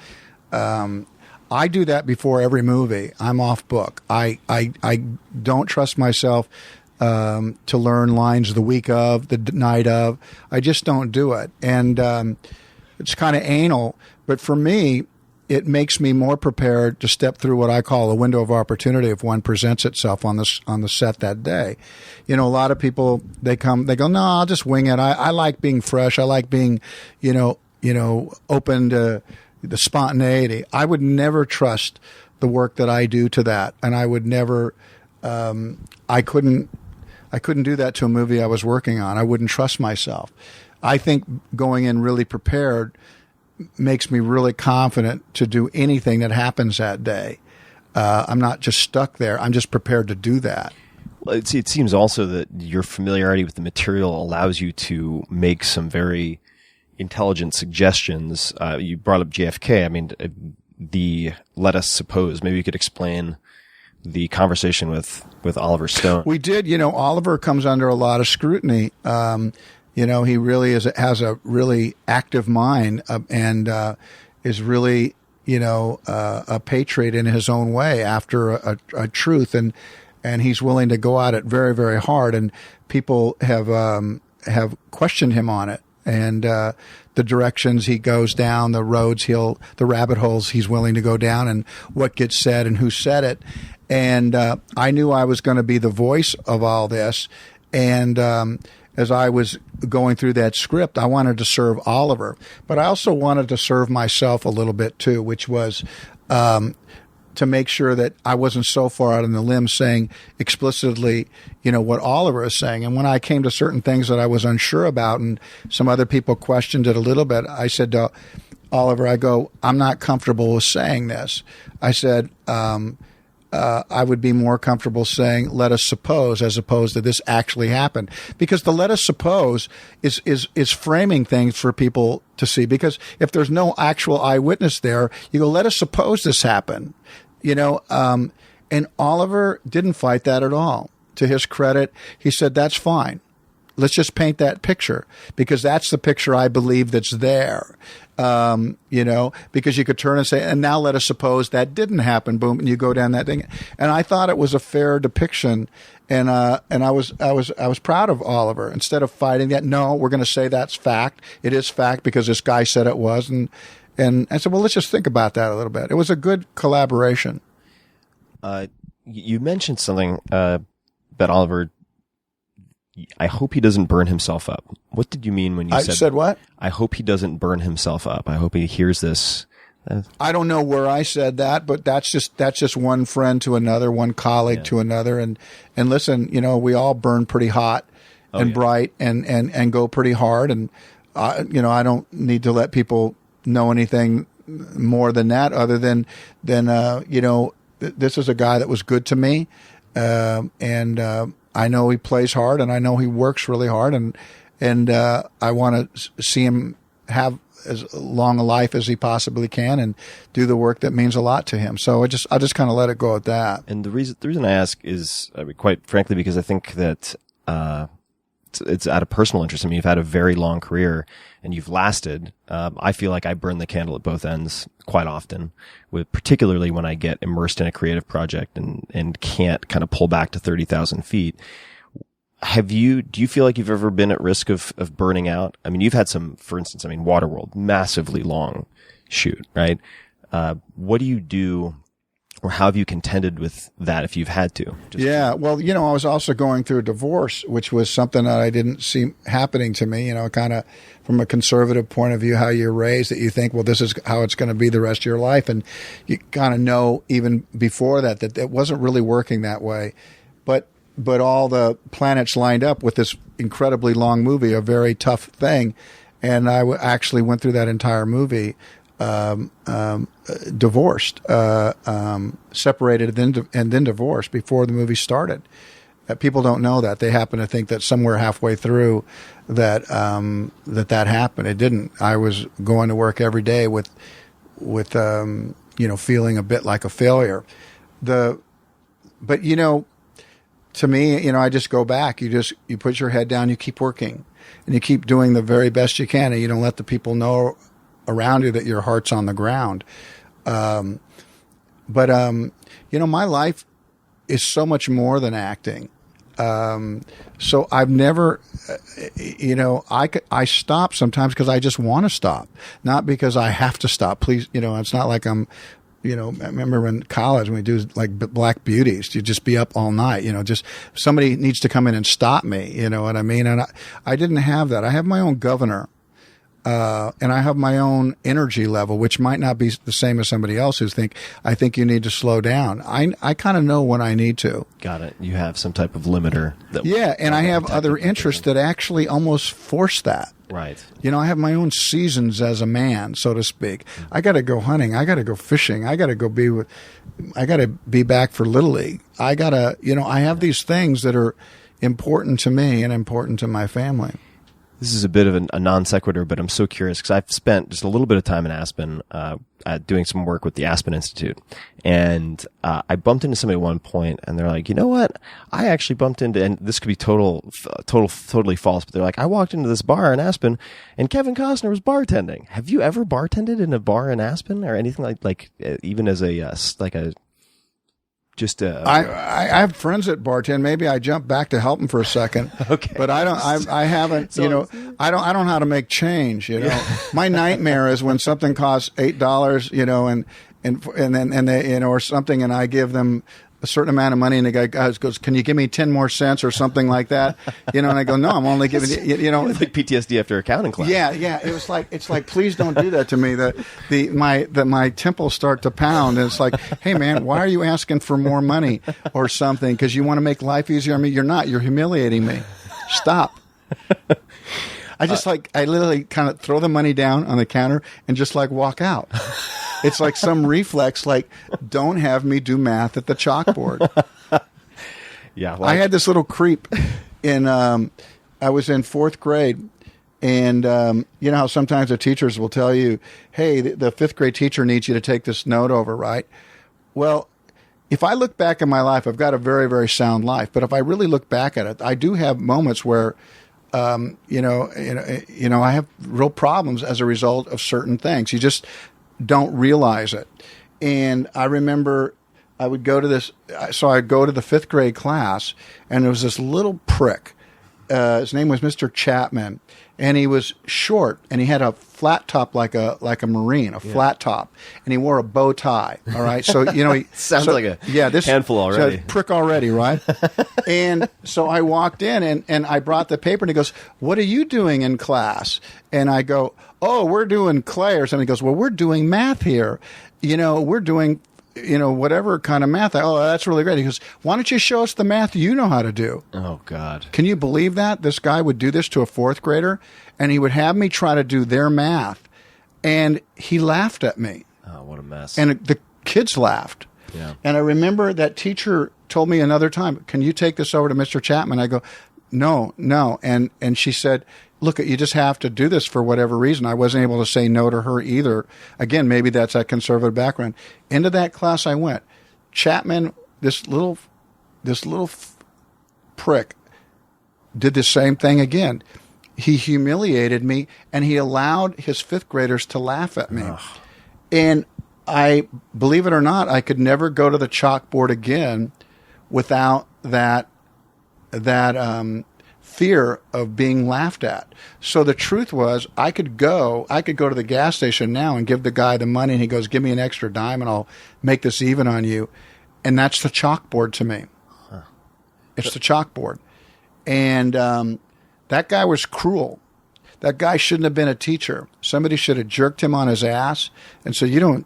S2: I do that before every movie. I'm off book. I don't trust myself to learn lines the week of, the night of. I just don't do it. And it's kind of anal, but for me, it makes me more prepared to step through what I call a window of opportunity if one presents itself on the set that day. A lot of people, they go, no, I'll just wing it. I like being fresh. I like being, open to the spontaneity. I would never trust the work that I do to that. And I would never, I couldn't do that to a movie I was working on. I wouldn't trust myself. I think going in really prepared makes me really confident to do anything that happens that day. I'm not just stuck there. I'm just prepared to do that.
S1: Well, it seems also that your familiarity with the material allows you to make some very intelligent suggestions. You brought up JFK. I mean, the let us suppose. Maybe you could explain the conversation with Oliver Stone.
S2: We did. Oliver comes under a lot of scrutiny. He really has a really active mind and is really, a patriot in his own way after a truth, and he's willing to go at it very, very hard. And people have questioned him on it, and the directions he goes down, the roads the rabbit holes he's willing to go down, and what gets said and who said it. And I knew I was going to be the voice of all this, and as I was going through that script, I wanted to serve Oliver, but I also wanted to serve myself a little bit too, which was to make sure that I wasn't so far out on the limb saying explicitly, what Oliver is saying. And when I came to certain things that I was unsure about, and some other people questioned it a little bit, I said to Oliver, I'm not comfortable with saying this. I said, I would be more comfortable saying, let us suppose, as opposed to this actually happened. Because the let us suppose is framing things for people to see. Because if there's no actual eyewitness there, you go, let us suppose this happened. And Oliver didn't fight that at all. To his credit, he said, that's fine. Let's just paint that picture, because that's the picture I believe that's there. Because you could turn and say, and now let us suppose that didn't happen. Boom. And you go down that thing. And I thought it was a fair depiction. And I was proud of Oliver. Instead of fighting that, no, we're going to say that's fact. It is fact because this guy said it was. And I said, well, let's just think about that a little bit. It was a good collaboration.
S1: You mentioned something, that Oliver, I hope he doesn't burn himself up. What did you mean when you
S2: I said what?
S1: I hope he doesn't burn himself up. I hope he hears this.
S2: I don't know where I said that, but that's just one friend to another, one colleague to another. And listen, we all burn pretty hot and bright and go pretty hard. And, I don't need to let people know anything more than that other than this is a guy that was good to me. And I know he plays hard and I know he works really hard and I want to see him have as long a life as he possibly can and do the work that means a lot to him. So I just kind of let it go at that.
S1: And the reason I ask is, quite frankly, because I think that, it's out of personal interest. I mean, you've had a very long career and you've lasted. I feel like I burn the candle at both ends quite often, particularly when I get immersed in a creative project and can't kind of pull back to 30,000 feet. Do you feel like you've ever been at risk of burning out? I mean, you've had some, for instance, Waterworld, massively long shoot, right? What do you do, or how have you contended with that if you've had to?
S2: Well, I was also going through a divorce, which was something that I didn't see happening to me, kind of from a conservative point of view, how you're raised, that you think, well, this is how it's going to be the rest of your life. And you kind of know even before that it wasn't really working that way. But all the planets lined up with this incredibly long movie, a very tough thing. And I actually went through that entire movie, divorced, separated and then divorced before the movie started. People don't know that. They happen to think that somewhere halfway through that happened. It didn't. I was going to work every day with feeling a bit like a failure. To me, I just go back. You put your head down, you keep working, and you keep doing the very best you can, and you don't let the people know around you that your heart's on the ground. My life is so much more than acting. So I've never, I stop sometimes because I just want to stop, not because I have to stop. Please, it's not like I'm. I remember in college when we do like Black Beauties, you just be up all night, just somebody needs to come in and stop me, you know what I mean? And I didn't have that. I have my own governor, and I have my own energy level, which might not be the same as somebody else I think you need to slow down. I kind of know when I need to.
S1: Got it. You have some type of limiter.
S2: And I have other interests that actually almost force that.
S1: Right.
S2: I have my own seasons as a man, so to speak. I got to go hunting. I got to go fishing. I got to be back for Little League. I got to, I have these things that are important to me and important to my family.
S1: This is a bit of a non sequitur, but I'm so curious because I've spent just a little bit of time in Aspen, doing some work with the Aspen Institute. And, I bumped into somebody at one point and they're like, you know what? I actually bumped into, and this could be totally false, but they're like, I walked into this bar in Aspen and Kevin Costner was bartending. Have you ever bartended in a bar in Aspen or anything like even as I
S2: have friends that bartend. Maybe I jump back to help them for a second.
S1: Okay.
S2: But I haven't, I don't know how to make change, My nightmare is when something costs $8, and they, or something, and I give them a certain amount of money, and the guy goes, "Can you give me 10 more cents or something like that?" And I go, "No, I'm only giving you."
S1: It's like PTSD after accounting class.
S2: Yeah. It's like, please don't do that to me. My temples start to pound, and it's like, hey man, why are you asking for more money or something? Because you want to make life easier on me? You're not. You're humiliating me. Stop. I literally kind of throw the money down on the counter and just walk out. It's like some reflex, don't have me do math at the chalkboard.
S1: Yeah.
S2: I had this little creep I was in fourth grade, and you know how sometimes the teachers will tell you, hey, the fifth grade teacher needs you to take this note over, right? Well, if I look back in my life, I've got a very, very sound life. But if I really look back at it, I do have moments where I have real problems as a result of certain things. You just don't realize it. And I remember I would go to the fifth grade class, and there was this little prick his name was Mr. Chapman, and he was short, and he had a flat top like a Marine, a flat top, and he wore a bow tie. All right, so he
S1: sounds like a handful already.
S2: So prick already, right? And so I walked in, and I brought the paper, and he goes, "What are you doing in class?" And I go, "Oh, we're doing clay or something." He goes, "Well, we're doing math here. We're doing." Whatever kind of math. Oh, that's really great. He goes, "Why don't you show us the math you know how to do?"
S1: Oh, God.
S2: Can you believe that? This guy would do this to a fourth grader, and he would have me try to do their math, and he laughed at me.
S1: Oh, what a mess.
S2: And the kids laughed.
S1: Yeah.
S2: And I remember that teacher told me another time, "Can you take this over to Mr. Chapman?" I go, No. And she said, "Look, you just have to do this for whatever reason." I wasn't able to say no to her either. Again, maybe that's that conservative background. Into that class I went. Chapman, this little prick, did the same thing again. He humiliated me, and he allowed his fifth graders to laugh at me. Ugh. And I, believe it or not, I could never go to the chalkboard again without that fear of being laughed at. So the truth was, I could go to the gas station now and give the guy the money, and he goes, "Give me an extra dime and I'll make this even on you." And that's the chalkboard to me. Huh. It's the chalkboard. And that guy was cruel. That guy shouldn't have been a teacher. Somebody should have jerked him on his ass and said, "You don't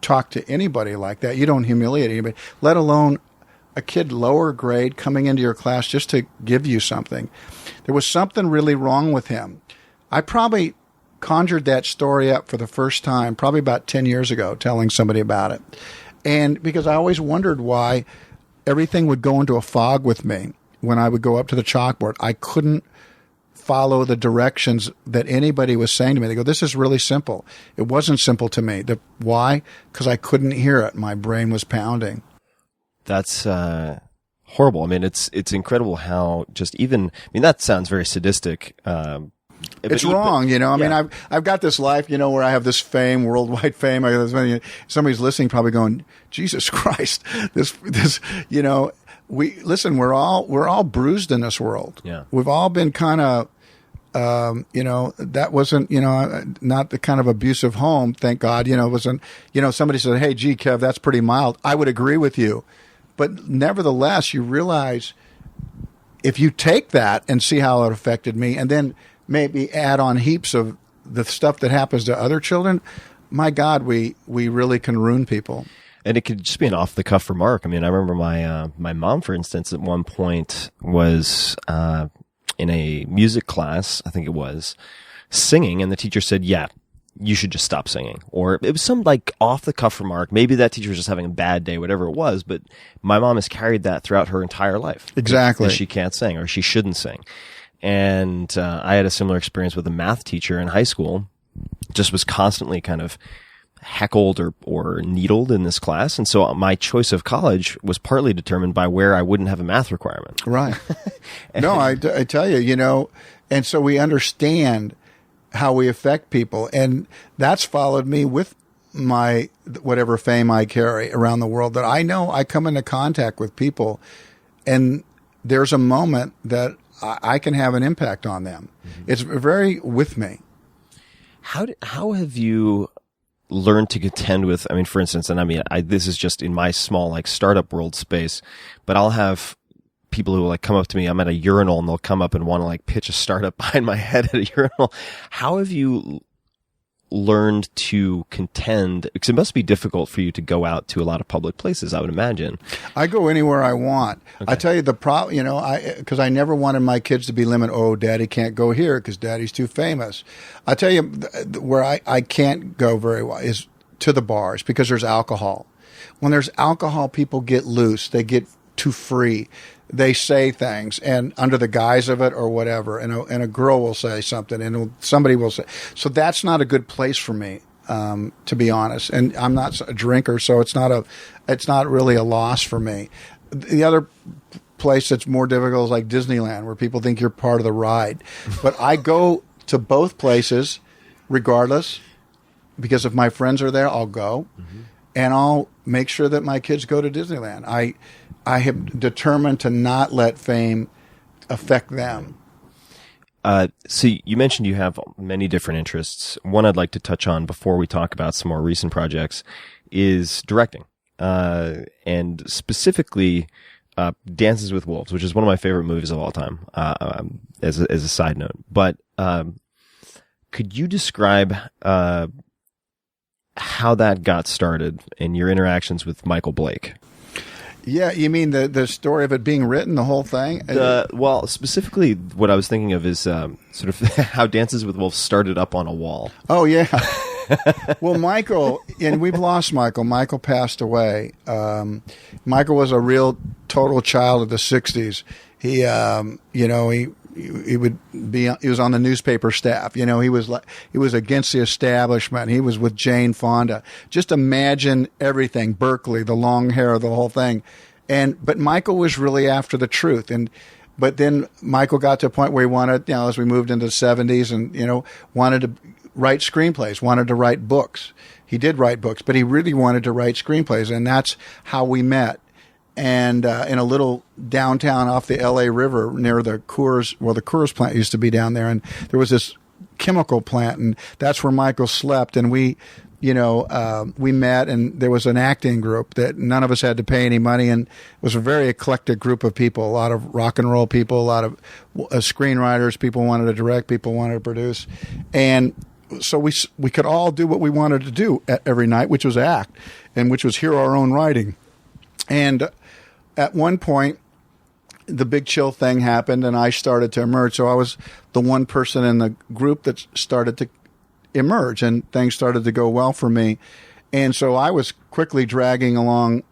S2: talk to anybody like that. You don't humiliate anybody, let alone a kid lower grade coming into your class just to give you something." There was something really wrong with him. I probably conjured that story up for the first time probably about 10 years ago, telling somebody about it. And because I always wondered why everything would go into a fog with me when I would go up to the chalkboard. I couldn't follow the directions that anybody was saying to me. They go, "This is really simple." It wasn't simple to me. Why? Because I couldn't hear it. My brain was pounding.
S1: That's horrible. I mean, it's incredible how that sounds very sadistic.
S2: It's wrong, I mean, I've got this life, where I have this fame, worldwide fame. Somebody's listening, probably going, "Jesus Christ, this, we're all bruised in this world.
S1: Yeah.
S2: We've all been kind of, that wasn't, not the kind of abusive home. Thank God, it wasn't, somebody said, "Hey, gee, Kev, that's pretty mild." I would agree with you. But nevertheless, you realize if you take that and see how it affected me, and then maybe add on heaps of the stuff that happens to other children, my God, we really can ruin people.
S1: And it could just be an off-the-cuff remark. I mean, I remember my mom, for instance, at one point was in a music class, I think it was, singing, and the teacher said, "Yeah, you should just stop singing." Or it was some off-the-cuff remark. Maybe that teacher was just having a bad day, whatever it was. But my mom has carried that throughout her entire life.
S2: Exactly.
S1: That she can't sing or she shouldn't sing. And I had a similar experience with a math teacher in high school. Just was constantly kind of heckled or needled in this class. And so my choice of college was partly determined by where I wouldn't have a math requirement.
S2: Right. No, I tell you, and so we understand how we affect people. And that's followed me with my whatever fame I carry around the world, that I know I come into contact with people, and there's a moment that I can have an impact on them. Mm-hmm. It's very with me.
S1: How have you learned to contend with, I mean, for instance, and I mean, this is just in my small startup world space, but I'll have people who come up to me, I'm at a urinal, and they'll come up and want to pitch a startup behind my head at a urinal. How have you learned to contend? Because it must be difficult for you to go out to a lot of public places, I would imagine.
S2: I go anywhere I want.
S1: Okay.
S2: I tell you the problem, because I never wanted my kids to be limited. "Oh, Daddy can't go here because Daddy's too famous." I tell you where I can't go very well is to the bars, because there's alcohol. When there's alcohol, people get loose. They get too free. They say things, and under the guise of it or whatever, and a girl will say something, and somebody will say. So that's not a good place for me, to be honest. And I'm not a drinker, so it's not really a loss for me. The other place that's more difficult is like Disneyland, where people think you're part of the ride. But I go to both places regardless, because if my friends are there, I'll go, mm-hmm. and I'll make sure that my kids go to Disneyland. I have determined to not let fame affect them.
S1: So you mentioned you have many different interests. One I'd like to touch on before we talk about some more recent projects is directing, and specifically Dances with Wolves, which is one of my favorite movies of all time. As a side note, but could you describe how that got started and your interactions with Michael Blake?
S2: Yeah, you mean the story of it being written, the whole thing?
S1: Well, specifically, what I was thinking of is sort of how Dances with Wolves started up on a wall.
S2: Oh, yeah. Well, Michael, and we've lost Michael. Michael passed away. Michael was a real total child of the 60s. He was on the newspaper staff. He was against the establishment. He was with Jane Fonda. Just imagine everything. Berkeley, the long hair, the whole thing. But Michael was really after the truth. But then Michael got to a point where he wanted, as we moved into the 70s and, wanted to write screenplays, wanted to write books. He did write books, but he really wanted to write screenplays. And that's how we met. And in a little downtown off the L.A. River near the Coors, the Coors plant used to be down there, and there was this chemical plant, and that's where Michael slept. And we met, and there was an acting group that none of us had to pay any money, and it was a very eclectic group of people, a lot of rock and roll people, a lot of screenwriters, people wanted to direct, people wanted to produce, and so we could all do what we wanted to do every night, which was act, and which was hear our own writing. And at one point, the Big Chill thing happened, and I started to emerge. So I was the one person in the group that started to emerge, and things started to go well for me. And so I was quickly dragging along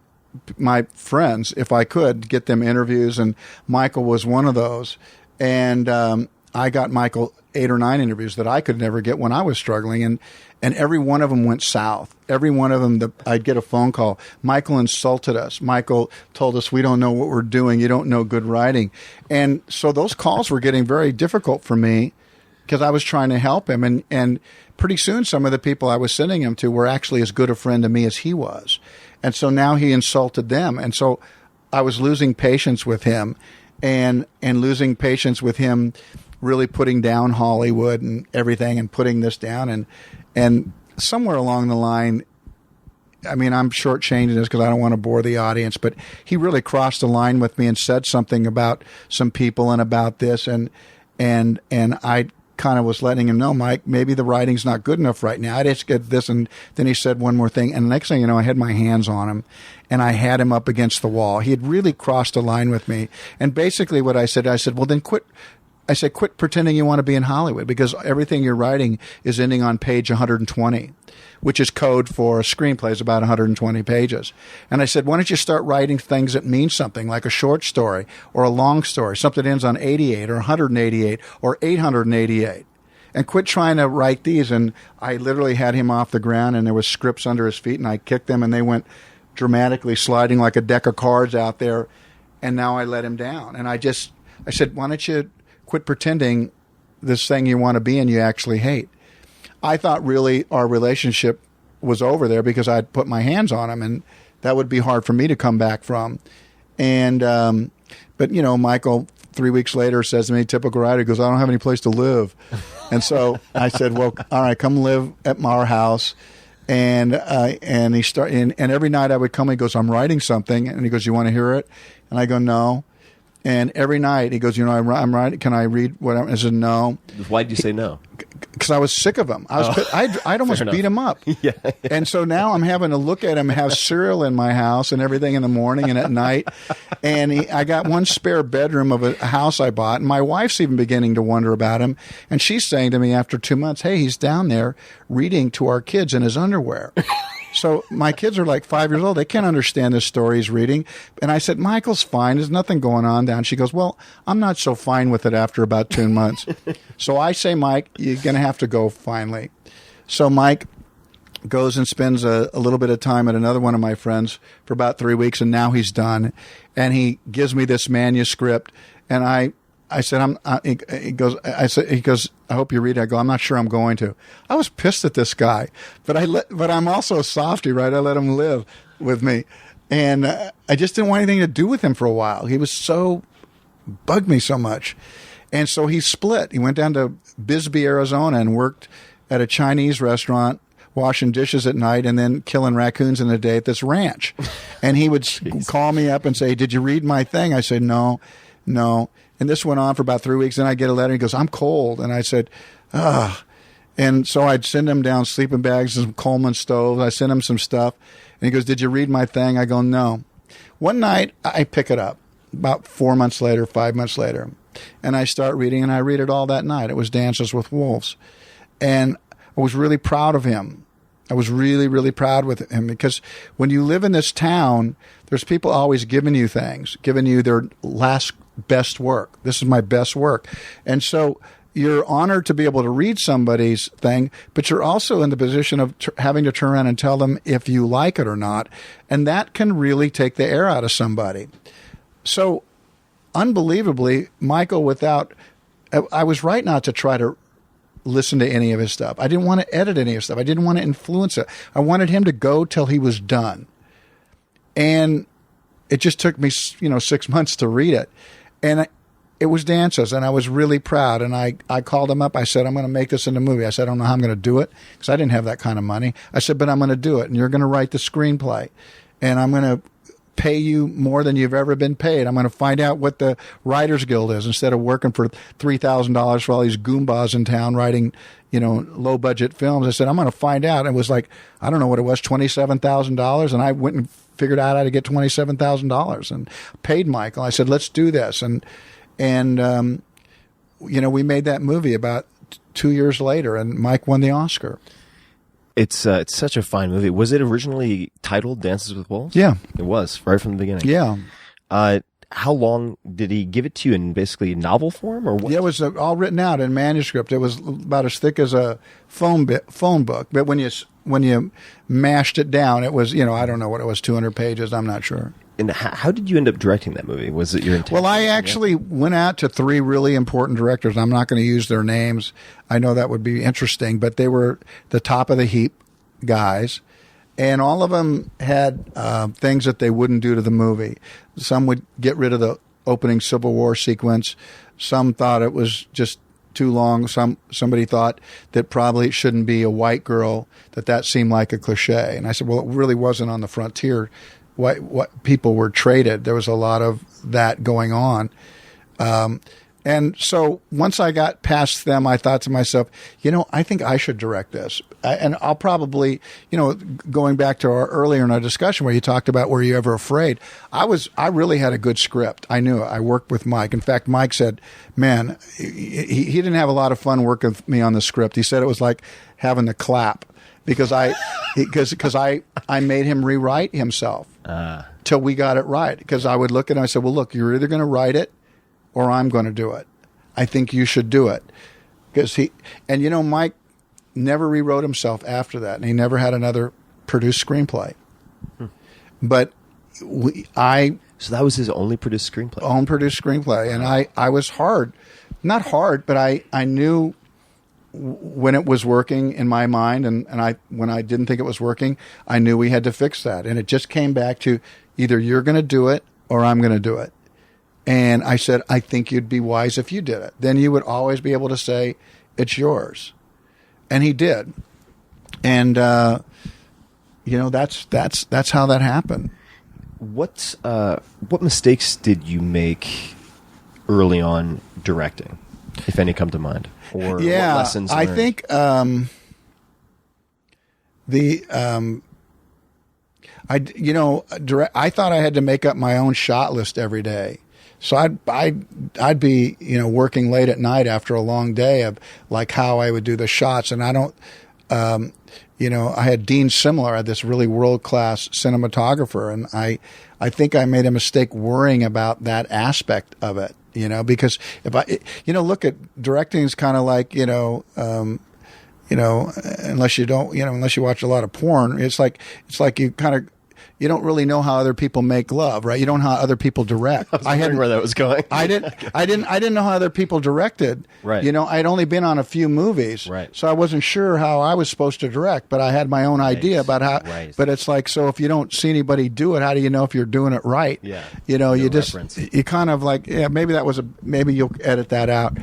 S2: my friends, if I could, get them interviews, and Michael was one of those. And I got Michael 8 or 9 interviews that I could never get when I was struggling, and every one of them went south. Every one of them, I'd get a phone call. Michael insulted us. Michael told us we don't know what we're doing. You don't know good writing. And so those calls were getting very difficult for me because I was trying to help him. And pretty soon some of the people I was sending him to were actually as good a friend to me as he was. And so now he insulted them. And so I was losing patience with him and losing patience with him really putting down Hollywood and everything and putting this down. And somewhere along the line, I mean, I'm shortchanging this because I don't want to bore the audience, but he really crossed the line with me and said something about some people and about this. And I kind of was letting him know, Mike, maybe the writing's not good enough right now. I just get this. And then he said one more thing. And the next thing you know, I had my hands on him and I had him up against the wall. He had really crossed a line with me. And basically what I said, well, then quit pretending you want to be in Hollywood, because everything you're writing is ending on page 120, which is code for a screenplay, is about 120 pages. And I said, why don't you start writing things that mean something, like a short story or a long story, something that ends on 88 or 188 or 888, and quit trying to write these. And I literally had him off the ground, and there was scripts under his feet, and I kicked them, and they went dramatically sliding like a deck of cards out there. And now I let him down. And I said, why don't you quit pretending this thing you want to be and you actually hate. I thought really our relationship was over there because I'd put my hands on him, and that would be hard for me to come back from. And, but Michael 3 weeks later says to me, typical writer, goes, I don't have any place to live. And so I said, well, all right, come live at our house. And he started, and every night I would come, he goes, I'm writing something. And he goes, you want to hear it? And I go, no. And every night he goes, I'm writing. Can I read what I said? No.
S1: Why did you say no?
S2: Because I was sick of him. I'd almost beat him up.
S1: Yeah.
S2: And so now I'm having to look at him, have cereal in my house and everything in the morning and at night. And I got one spare bedroom of a house I bought. And my wife's even beginning to wonder about him. And she's saying to me after 2 months, hey, he's down there reading to our kids in his underwear. So my kids are like 5 years old. They can't understand this story he's reading. And I said, Michael's fine. There's nothing going on down. She goes, well, I'm not so fine with it after about 2 months. So I say, Mike, you're going to have to go finally. So Mike goes and spends a little bit of time at another one of my friends for about 3 weeks, and now he's done. And he gives me this manuscript, and I said, he goes, I hope you read it. I go, I'm not sure I'm going to. I was pissed at this guy, but I'm also a softie, right? I let him live with me. And I just didn't want anything to do with him for a while. He was bugged me so much. And so he split. He went down to Bisbee, Arizona, and worked at a Chinese restaurant, washing dishes at night and then killing raccoons in the day at this ranch. And he would call me up and say, "Did you read my thing?" I said, no. And this went on for about 3 weeks. Then I get a letter. He goes, "I'm cold." And I said, "Ugh." And so I'd send him down sleeping bags and some Coleman stoves. I sent him some stuff. And he goes, "Did you read my thing?" I go, "No." One night I pick it up about 4 months later, 5 months later. And I start reading, and I read it all that night. It was Dances with Wolves. And I was really proud of him. I was really, really proud with him, because when you live in this town, there's people always giving you things, giving you their last best work. This is my best work. And so you're honored to be able to read somebody's thing, but you're also in the position of having to turn around and tell them if you like it or not. And that can really take the air out of somebody. So unbelievably, Michael, I was right not to try to listen to any of his stuff. I didn't want to edit any of his stuff. I didn't want to influence it. I wanted him to go till he was done. And it just took me, 6 months to read it. And it was Dances, and I was really proud. And I called him up. I said, "I'm going to make this into a movie." I said, "I don't know how I'm going to do it," because I didn't have that kind of money. I said, "But I'm going to do it, and you're going to write the screenplay. And I'm going to pay you more than you've ever been paid. I'm going to find out what the Writers Guild is, instead of working for $3,000 for all these goombas in town writing, low budget films." I said, "I'm going to find out." And it was like, I don't know what it was, $27,000. And I went and figured out how to get $27,000 and paid Michael. I said, "Let's do this." And we made that movie about 2 years later, and Mike won the Oscar.
S1: It's such a fine movie. Was it originally titled Dances with Wolves?
S2: Yeah.
S1: It was, right from the beginning.
S2: Yeah.
S1: How long did he give it to you, in basically novel form, or what?
S2: Yeah, it was all written out in manuscript. It was about as thick as a phone book. But when you mashed it down, it was, I don't know what it was, 200 pages. I'm not sure.
S1: And how did you end up directing that movie? Was it your intent?
S2: Well, I actually went out to 3 really important directors. I'm not going to use their names. I know that would be interesting, but they were the top of the heap guys. And all of them had things that they wouldn't do to the movie. Some would get rid of the opening Civil War sequence. Some thought it was just too long. Somebody thought that probably it shouldn't be a white girl, that seemed like a cliche. And I said, well, it really wasn't on the frontier. What people were traded. There was a lot of that going on. And so once I got past them, I thought to myself, I think I should direct this. And I'll probably, going back to earlier in our discussion where you talked about were you ever afraid, I really had a good script. I knew it. I worked with Mike. In fact, Mike said, man, he didn't have a lot of fun working with me on the script. He said it was like having to clap because I made him rewrite himself till we got it right. Because I would look at him and I said, well, look, you're either going to write it or I'm going to do it. I think you should do it. Because Mike never rewrote himself after that, and he never had another produced screenplay. But
S1: so that was his only produced screenplay?
S2: Own produced screenplay. And I was not hard, but I knew when it was working in my mind, and when I didn't think it was working, I knew we had to fix that. And it just came back to either you're going to do it or I'm going to do it. And I said, I think you'd be wise if you did it. Then you would always be able to say, it's yours. And he did. And, that's how that happened.
S1: What mistakes did you make early on directing, if any come to mind? Or what lessons learned?
S2: I think I thought I had to make up my own shot list every day. So I'd be, working late at night after a long day of like how I would do the shots. And I don't, I had Dean Simler, this really world-class cinematographer. And I think I made a mistake worrying about that aspect of it, because if look at directing is kind of like, unless you watch a lot of porn, it's like you kind of you don't really know how other people make love, right? You don't know how other people direct.
S1: I was wondering where that was going.
S2: I didn't know how other people directed.
S1: Right.
S2: You know, I'd only been on a few movies.
S1: Right.
S2: So I wasn't sure how I was supposed to direct, but I had my own idea about how, but it's like, so if you don't see anybody do it, how do you know if you're doing it right?
S1: Yeah.
S2: You know, you
S1: reference.
S2: you kind of like, yeah, maybe you'll edit that out.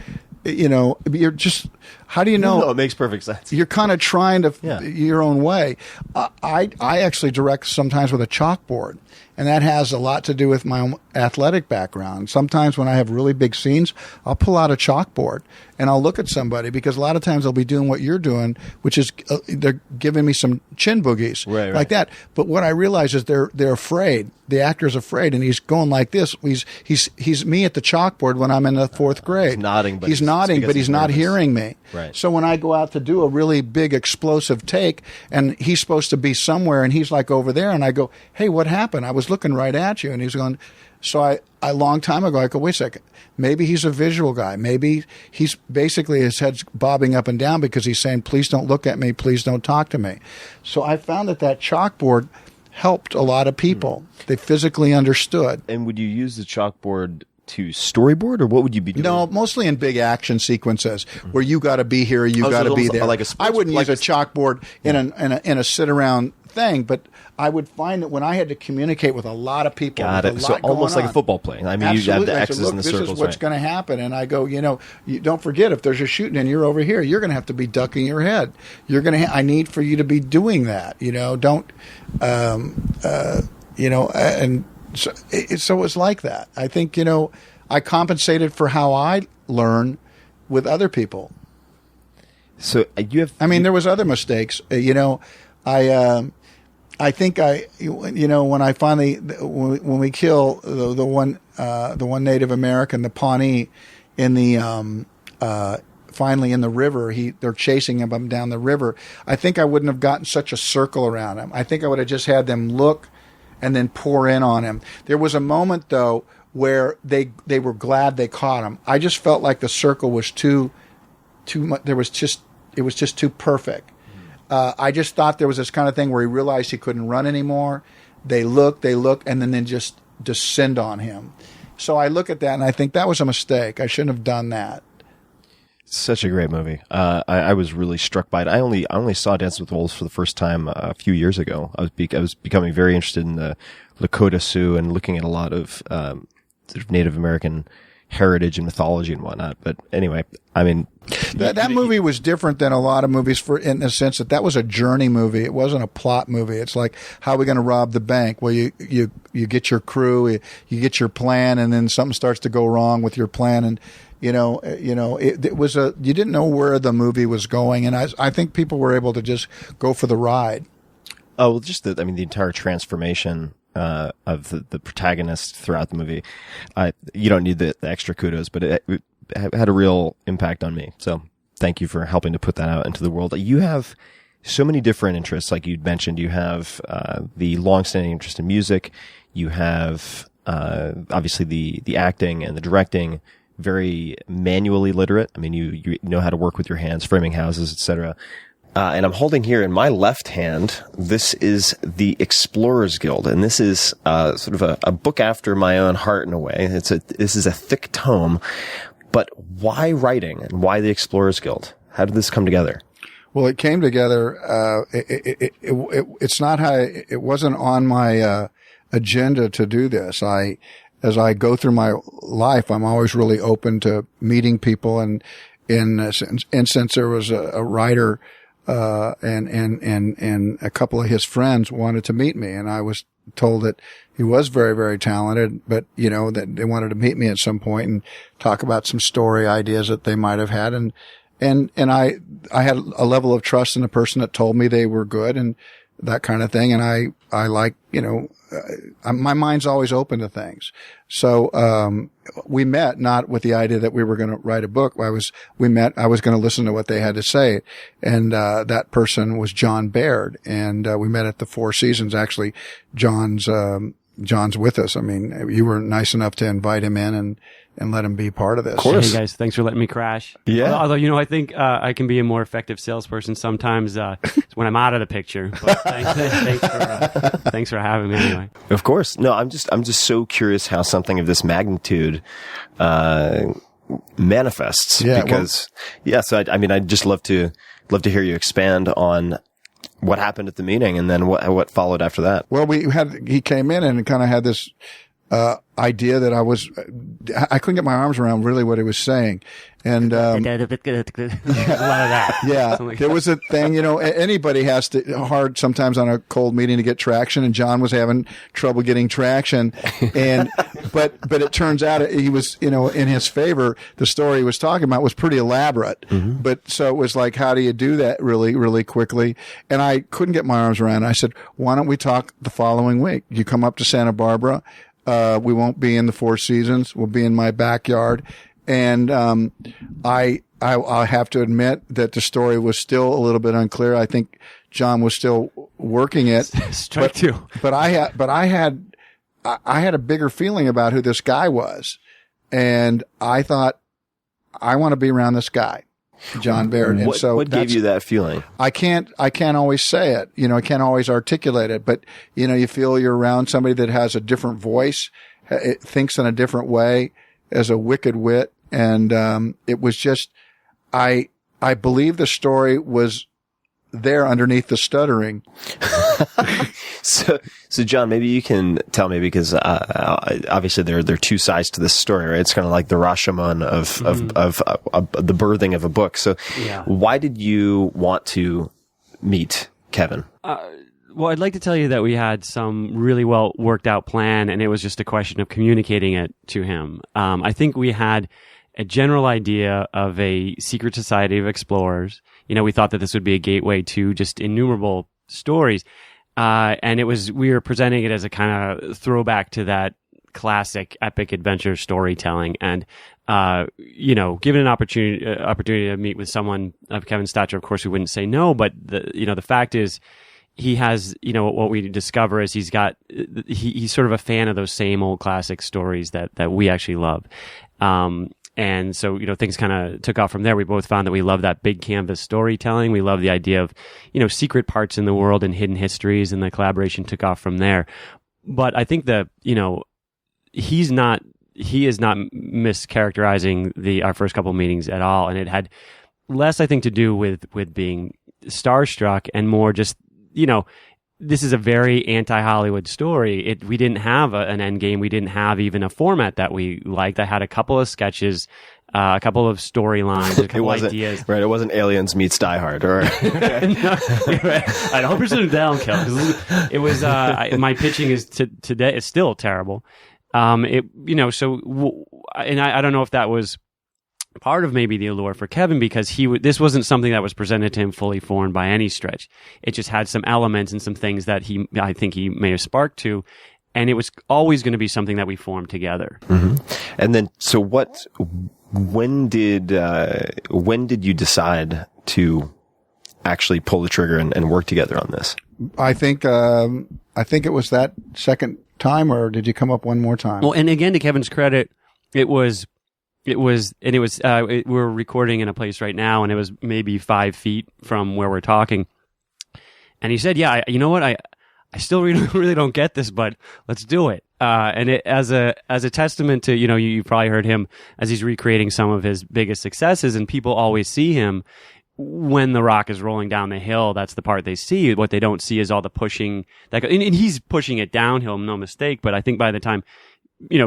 S2: You know, you're just, how do you know?
S1: No, it makes perfect sense.
S2: You're kind of trying to your own way. I actually direct sometimes with a chalkboard, and that has a lot to do with my own athletic background. Sometimes when I have really big scenes, I'll pull out a chalkboard and I'll look at somebody, because a lot of times they'll be doing what you're doing, which is they're giving me some chin boogies like that. But what I realize is they're afraid. The actor's afraid, and he's going like this. He's me at the chalkboard when I'm in the fourth grade.
S1: He's nodding, but
S2: he's not hearing me.
S1: Right.
S2: So when I go out to do a really big explosive take, and he's supposed to be somewhere, and he's like over there, and I go, "Hey, what happened? I was looking right at you," and he's going. So I a long time ago, I go, wait a second. Maybe he's a visual guy. Maybe he's basically his head's bobbing up and down because he's saying, please don't look at me. Please don't talk to me. So I found that chalkboard helped a lot of people. They physically understood.
S1: And would you use the chalkboard to storyboard, or what would you be doing?
S2: No, mostly in big action sequences where you got to be here, you got to be there.
S1: Like
S2: I wouldn't use a chalkboard in a sit around thing, but I would find that when I had to communicate with a lot of people,
S1: got it. So almost like a football play. I mean, you have the X's and the circles.
S2: This is what's going to happen, and I go, you don't forget, if there's a shooting and you're over here, you're going to have to be ducking your head. You're going to. I need for you to be doing that. Don't. And so it's like that. I think I compensated for how I learn with other people.
S1: So you have.
S2: I mean, there was other mistakes. I think when I finally when we kill the one Native American, the Pawnee, in the finally in the river, they're chasing him down the river. I think I wouldn't have gotten such a circle around him. I think I would have just had them look and then pour in on him. There was a moment though where they were glad they caught him. I just felt like the circle was too much. It was just too perfect. I just thought there was this kind of thing where he realized he couldn't run anymore. They look, and then they just descend on him. So I look at that and I think that was a mistake. I shouldn't have done that.
S1: Such a great movie. I was really struck by it. I only saw Dances with Wolves for the first time a few years ago. I was becoming very interested in the Lakota Sioux and looking at a lot of sort of Native American heritage and mythology and whatnot. But anyway, I mean,
S2: that movie was different than a lot of movies in the sense that was a journey movie. It wasn't a plot movie. It's like, how are we going to rob the bank? Well, you get your crew, you get your plan, and then something starts to go wrong with your plan, and it was you didn't know where the movie was going, and I think people were able to just go for the ride.
S1: Oh, well, just the entire transformation of the protagonist throughout the movie. You don't need the extra kudos, but it had a real impact on me. So thank you for helping to put that out into the world. You have so many different interests, like you mentioned. You have the longstanding interest in music. You have obviously the acting and the directing. Very manually literate. I mean, you know how to work with your hands, framing houses, etc. And I'm holding here in my left hand, this is the Explorers Guild, and this is sort of a book after my own heart in a way. This is a thick tome, but why writing and why the Explorers Guild? How did this come together?
S2: Well, it came together. It's not how it wasn't on my agenda to do this. As I go through my life, I'm always really open to meeting people, and since there was a writer. And a couple of his friends wanted to meet me, and I was told that he was very, very talented, but that they wanted to meet me at some point and talk about some story ideas that they might have had. And I had a level of trust in the person that told me they were good and that kind of thing. And I like, my mind's always open to things. So, we met not with the idea that we were going to write a book. I was going to listen to what they had to say. And, that person was Jon Baird. And, we met at the Four Seasons. Actually, Jon's, John's with us. I mean, you were nice enough to invite him in and let him be part of this.
S1: Of course.
S3: Hey guys, thanks for letting me crash.
S1: Yeah.
S3: Although, I think I can be a more effective salesperson sometimes when I'm out of the picture. But thanks for having me anyway.
S1: Of course. No, I'm just so curious how something of this magnitude manifests.
S2: Yeah,
S1: because so I'd just love to hear you expand on what happened at the meeting and then what followed after that.
S2: Well, he came in and kind of had this idea that I couldn't get my arms around really what he was saying. And,
S3: a lot of that.
S2: Yeah. There was a thing, anybody has hard sometimes on a cold meeting to get traction, and John was having trouble getting traction. And, but it turns out he was, in his favor, the story he was talking about was pretty elaborate. Mm-hmm. But so it was like, how do you do that really, really quickly? And I couldn't get my arms around it. I said, why don't we talk the following week? You come up to Santa Barbara. We won't be in the Four Seasons. We'll be in my backyard. And, I have to admit that the story was still a little bit unclear. I think John was still working it.
S3: Strike two.
S2: But I had a bigger feeling about who this guy was. And I thought, I want to be around this guy, Jon Baird. And
S1: what gave you that feeling?
S2: I can't always say it. I can't always articulate it, but you feel you're around somebody that has a different voice, it thinks in a different way, as a wicked wit. And, it was just, I believe the story was there underneath the stuttering.
S1: So John, maybe you can tell me, because obviously there are two sides to this story, right? It's kind of like the Rashomon of the birthing of a book. So why did you want to meet Kevin?
S3: Well, I'd like to tell you that we had some really well worked out plan, and it was just a question of communicating it to him. I think we had a general idea of a secret society of explorers. We thought that this would be a gateway to just innumerable stories. And we were presenting it as a kind of throwback to that classic epic adventure storytelling. And, given an opportunity to meet with someone of Kevin's stature, of course we wouldn't say no, but the fact is, he has, what we discover is he's sort of a fan of those same old classic stories that we actually love. And so, things kind of took off from there. We both found that we love that big canvas storytelling. We love the idea of, secret parts in the world and hidden histories, and the collaboration took off from there. But I think that, he is not mischaracterizing our first couple of meetings at all. And it had less, I think, to do with being starstruck and more just, this is a very anti-Hollywood story. We didn't have an end game. We didn't have even a format that we liked. I had a couple of sketches, a couple of storylines, a couple ideas.
S1: Right, it wasn't Aliens meets Die Hard, or
S3: I hope you're sitting down, Kel. It was my pitching is today is still terrible. And I don't know if that was part of maybe the allure for Kevin, because this wasn't something that was presented to him fully formed by any stretch. It just had some elements and some things that I think he may have sparked to, and it was always going to be something that we formed together.
S1: Mm-hmm. And then, so when did you decide to actually pull the trigger and work together on this?
S2: I think it was that second time, or did you come up one more time?
S3: Well, and again, to Kevin's credit, we were recording in a place right now, and it was maybe 5 feet from where we're talking. And he said, yeah, you know what? I still really don't get this, but let's do it. And it, as a testament to, you probably heard him as he's recreating some of his biggest successes, and people always see him when the rock is rolling down the hill. That's the part they see. What they don't see is all the pushing and he's pushing it downhill, no mistake. But I think by the time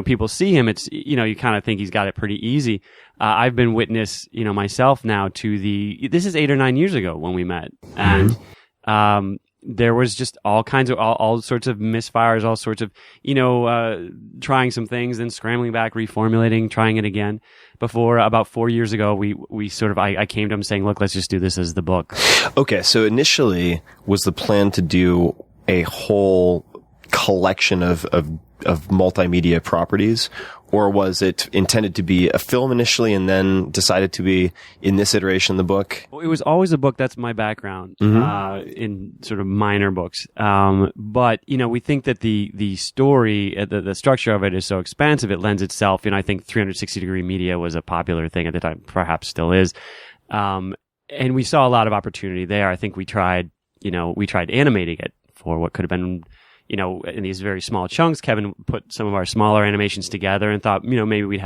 S3: people see him, it's, you kind of think he's got it pretty easy. I've been witness, myself now to this is 8 or 9 years ago when we met. And, there was just all kinds of, all sorts of misfires, all sorts of, trying some things, then scrambling back, reformulating, trying it again. Before about 4 years ago, we sort of, I came to him saying, look, let's just do this as the book.
S1: Okay. So initially was the plan to do a whole collection of multimedia properties, or was it intended to be a film initially and then decided to be, in this iteration, the book?
S3: Well, it was always a book. That's my background, in sort of minor books. But, we think that the story, the structure of it is so expansive, it lends itself. I think 360-degree media was a popular thing at the time, perhaps still is. And we saw a lot of opportunity there. I think we tried animating it for what could have been, in these very small chunks. Kevin put some of our smaller animations together and thought, maybe we'd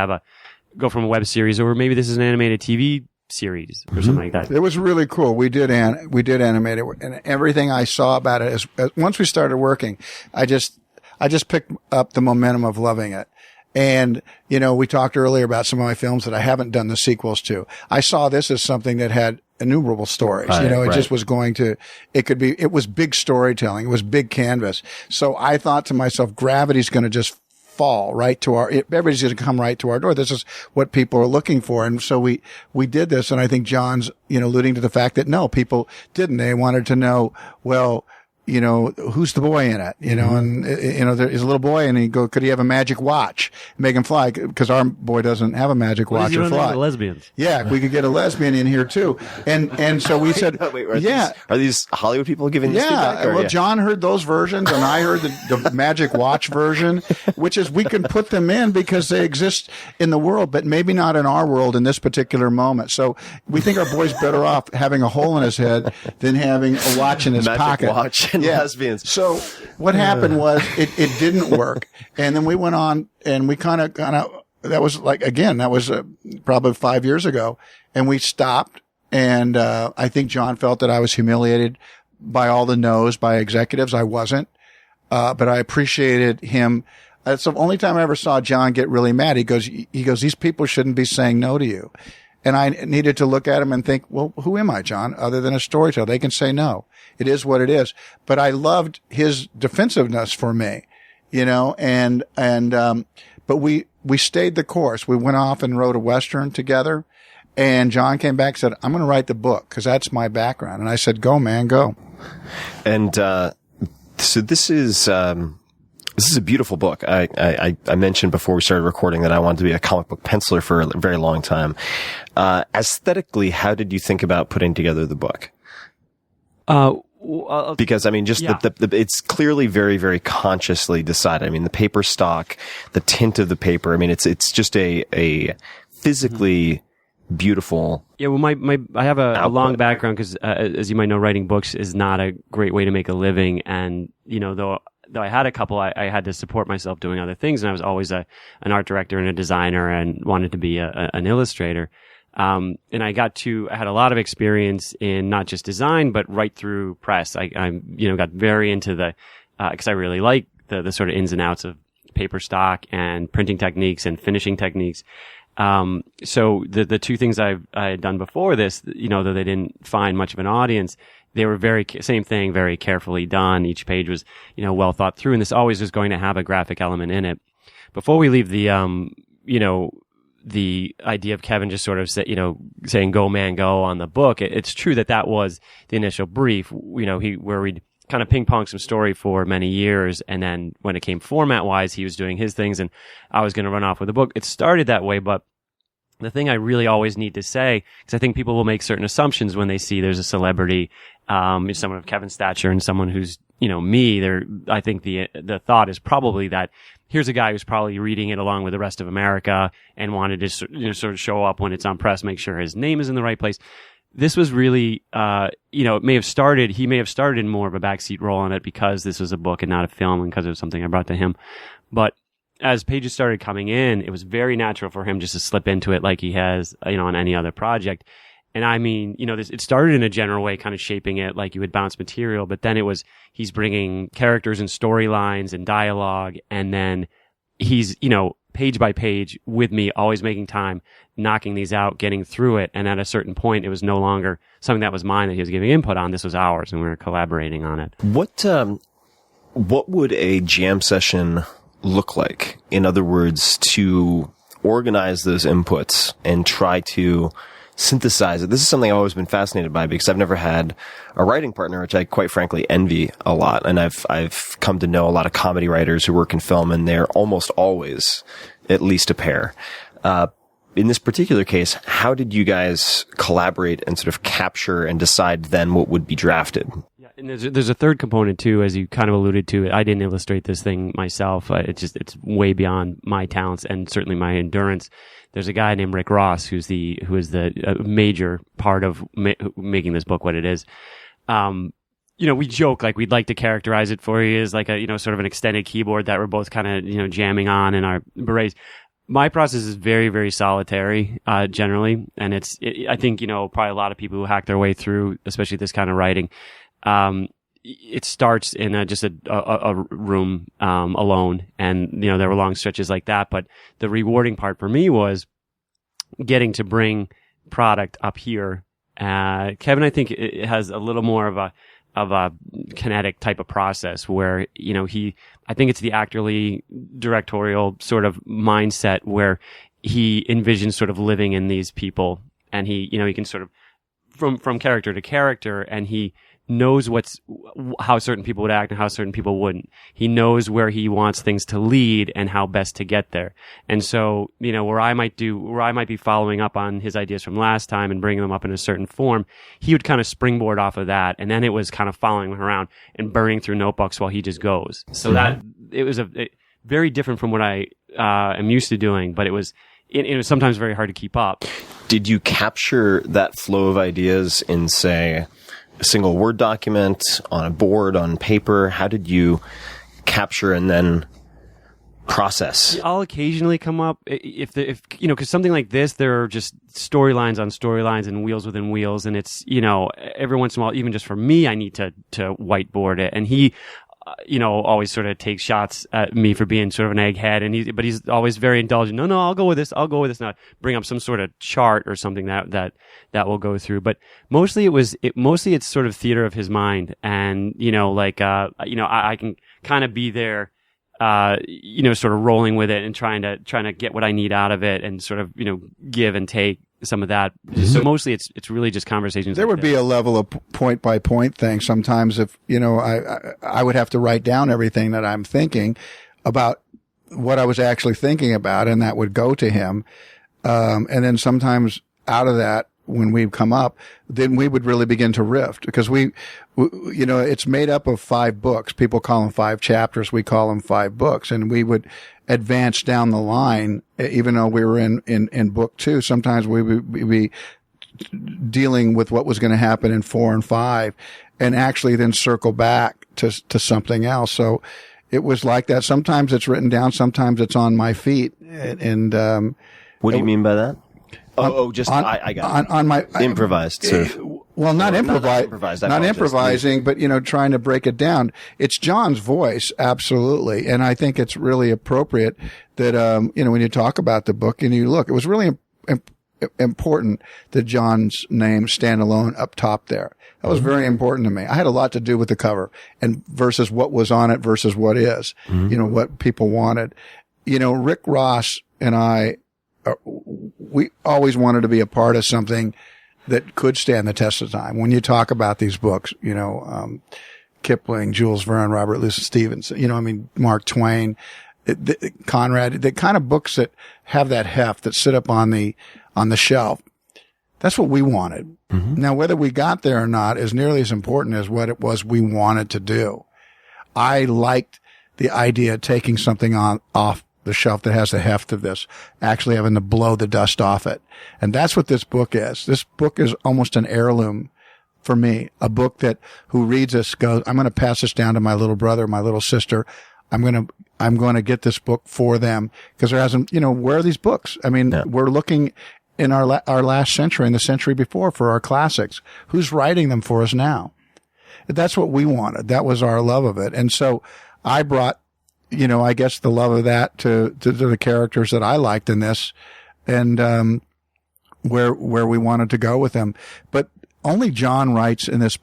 S3: go from a web series, or maybe this is an animated TV series or something like that.
S2: It was really cool. We did animate it, and everything I saw about it is once we started working, I just picked up the momentum of loving it. And, we talked earlier about some of my films that I haven't done the sequels to. I saw this as something that had innumerable stories. It just was it was big storytelling. It was big canvas. So I thought to myself, gravity's going to just fall right to everybody's going to come right to our door. This is what people are looking for. And so we did this. And I think John's, alluding to the fact that no, people didn't. They wanted to know, well, who's the boy in it? And, there's a little boy and could he have a magic watch? Make him fly? Because our boy doesn't have a magic watch or fly.
S3: Lesbians.
S2: Yeah, we could get a lesbian in here too. And so we said,
S1: are these Hollywood people giving this feedback?
S2: Well, John heard those versions and I heard the magic watch version, which is we can put them in because they exist in the world, but maybe not in our world in this particular moment. So we think our boy's better off having a hole in his head than having a watch in his pocket.
S1: Watch. Lesbians.
S2: So what happened was it didn't work. And then we went on and we kind of, that was probably 5 years ago, and we stopped. And, I think John felt that I was humiliated by all the no's by executives. I wasn't. But I appreciated him. That's the only time I ever saw John get really mad. He goes, these people shouldn't be saying no to you. And I needed to look at him and think, well, who am I, John, other than a storyteller? They can say no. It is what it is. But I loved his defensiveness for me, but we stayed the course. We went off and wrote a Western together, and John came back and said, I'm going to write the book because that's my background. And I said, go, man, go.
S1: And, so this is a beautiful book. I mentioned before we started recording that I wanted to be a comic book penciler for a very long time. Aesthetically, how did you think about putting together the book? Because it's clearly very, very consciously decided. I mean, the paper stock, the tint of the paper. I mean, it's just a physically beautiful.
S3: Yeah. Well, I have a long background because, as you might know, writing books is not a great way to make a living. And, though I had a couple, I had to support myself doing other things. And I was always an art director and a designer and wanted to be an illustrator. And I had a lot of experience in not just design, but right through press. I got very into cause I really like the sort of ins and outs of paper stock and printing techniques and finishing techniques. So the two things I had done before this, though they didn't find much of an audience, they were same thing, very carefully done. Each page was, well thought through, and this always was going to have a graphic element in it. Before we leave the idea of Kevin just sort of saying "Go man, go" on the book, it's true that was the initial brief. Where we'd kind of ping pong some story for many years, and then when it came format wise, he was doing his things, and I was going to run off with the book. It started that way, but the thing I really always need to say, because I think people will make certain assumptions when they see there's a celebrity, someone of Kevin's stature and someone who's, me, I think the thought is probably that here's a guy who's probably reading it along with the rest of America and wanted to sort of show up when it's on press, make sure his name is in the right place. This was really, he may have started in more of a backseat role on it because this was a book and not a film and because it was something I brought to him. But as pages started coming in, it was very natural for him just to slip into it like he has, on any other project. And I mean, it started in a general way, kind of shaping it like you would bounce material, but then he's bringing characters and storylines and dialogue, and then he's, page by page with me, always making time, knocking these out, getting through it. And at a certain point, it was no longer something that was mine that he was giving input on. This was ours, and we were collaborating on it.
S1: What would a jam session look like? In other words, to organize those inputs and try to synthesize it? This is something I've always been fascinated by because I've never had a writing partner, which I quite frankly envy a lot. And I've come to know a lot of comedy writers who work in film, and they're almost always at least a pair. In this particular case, how did you guys collaborate and sort of capture and decide then what would be drafted?
S3: Yeah, and there's a third component too, as you kind of alluded to. I didn't illustrate this thing myself. It's way beyond my talents and certainly my endurance. There's a guy named Rick Ross who is the major part of making this book what it is. We joke like we'd like to characterize it for you as like a sort of an extended keyboard that we're both kind of jamming on in our berets. My process is very, very solitary, generally. And I think, probably a lot of people who hack their way through, especially this kind of writing, it starts in just a room, alone. And, there were long stretches like that. But the rewarding part for me was getting to bring product up here. Kevin, I think it has a little more of a kinetic type of process where, I think it's the actorly directorial sort of mindset where he envisions sort of living in these people, and he can sort of from character to character, and he knows how certain people would act and how certain people wouldn't. He knows where he wants things to lead and how best to get there. And so, where I might be following up on his ideas from last time and bringing them up in a certain form, he would kind of springboard off of that. And then it was kind of following him around and burning through notebooks while he just goes. So that it was very different from what I am used to doing, but it was sometimes very hard to keep up.
S1: Did you capture that flow of ideas in, say, a single Word document, on a board, on paper? How did you capture and then process?
S3: I'll occasionally come up because something like this, there are just storylines on storylines and wheels within wheels, and it's every once in a while, even just for me, I need to whiteboard it, and he always sort of takes shots at me for being sort of an egghead, but he's always very indulgent. No, I'll go with this. Now bring up some sort of chart or something that will go through. But mostly it's sort of theater of his mind. And, I can kind of be there, sort of rolling with it and trying to get what I need out of it and sort of, give and take some of that. Mm-hmm. So mostly it's really just conversations.
S2: There would be a level of point by point thing. Sometimes if, I would have to write down everything that I'm thinking about what I was actually thinking about, and that would go to him. And then sometimes out of that, when we come up, then we would really begin to rift because it's made up of 5 books. People call them 5 chapters. We call them 5 books, and we would advance down the line, even though we were in book 2. Sometimes we would be dealing with what was going to happen in 4 and 5 and actually then circle back to something else. So it was like that. Sometimes it's written down. Sometimes it's on my feet. And,
S1: what do you mean by that? I got it.
S2: On my
S1: improvised, sort of.
S2: Well, not improvising, but trying to break it down. It's Jon's voice, absolutely, and I think it's really appropriate that when you talk about the book and you look, it was really important that Jon's name stand alone up top there. That was very important to me. I had a lot to do with the cover and versus what was on it versus what is, what people wanted. Rick Ross and I. We always wanted to be a part of something that could stand the test of time. When you talk about these books, Kipling, Jules Verne, Robert Louis Stevenson, Mark Twain, Conrad, the kind of books that have that heft that sit up on the shelf. That's what we wanted. Mm-hmm. Now, whether we got there or not is nearly as important as what it was we wanted to do. I liked the idea of taking something off the shelf that has the heft of this, actually having to blow the dust off it. And that's what this book is. This book is almost an heirloom for me, a book that who reads this goes, I'm going to pass this down to my little brother, my little sister. I'm going to get this book for them because there hasn't, where are these books? We're looking in our last century and the century before for our classics. Who's writing them for us now? That's what we wanted. That was our love of it. And so I brought, I guess the love of that to the characters that I liked in this and, where we wanted to go with them. But only Jon writes in this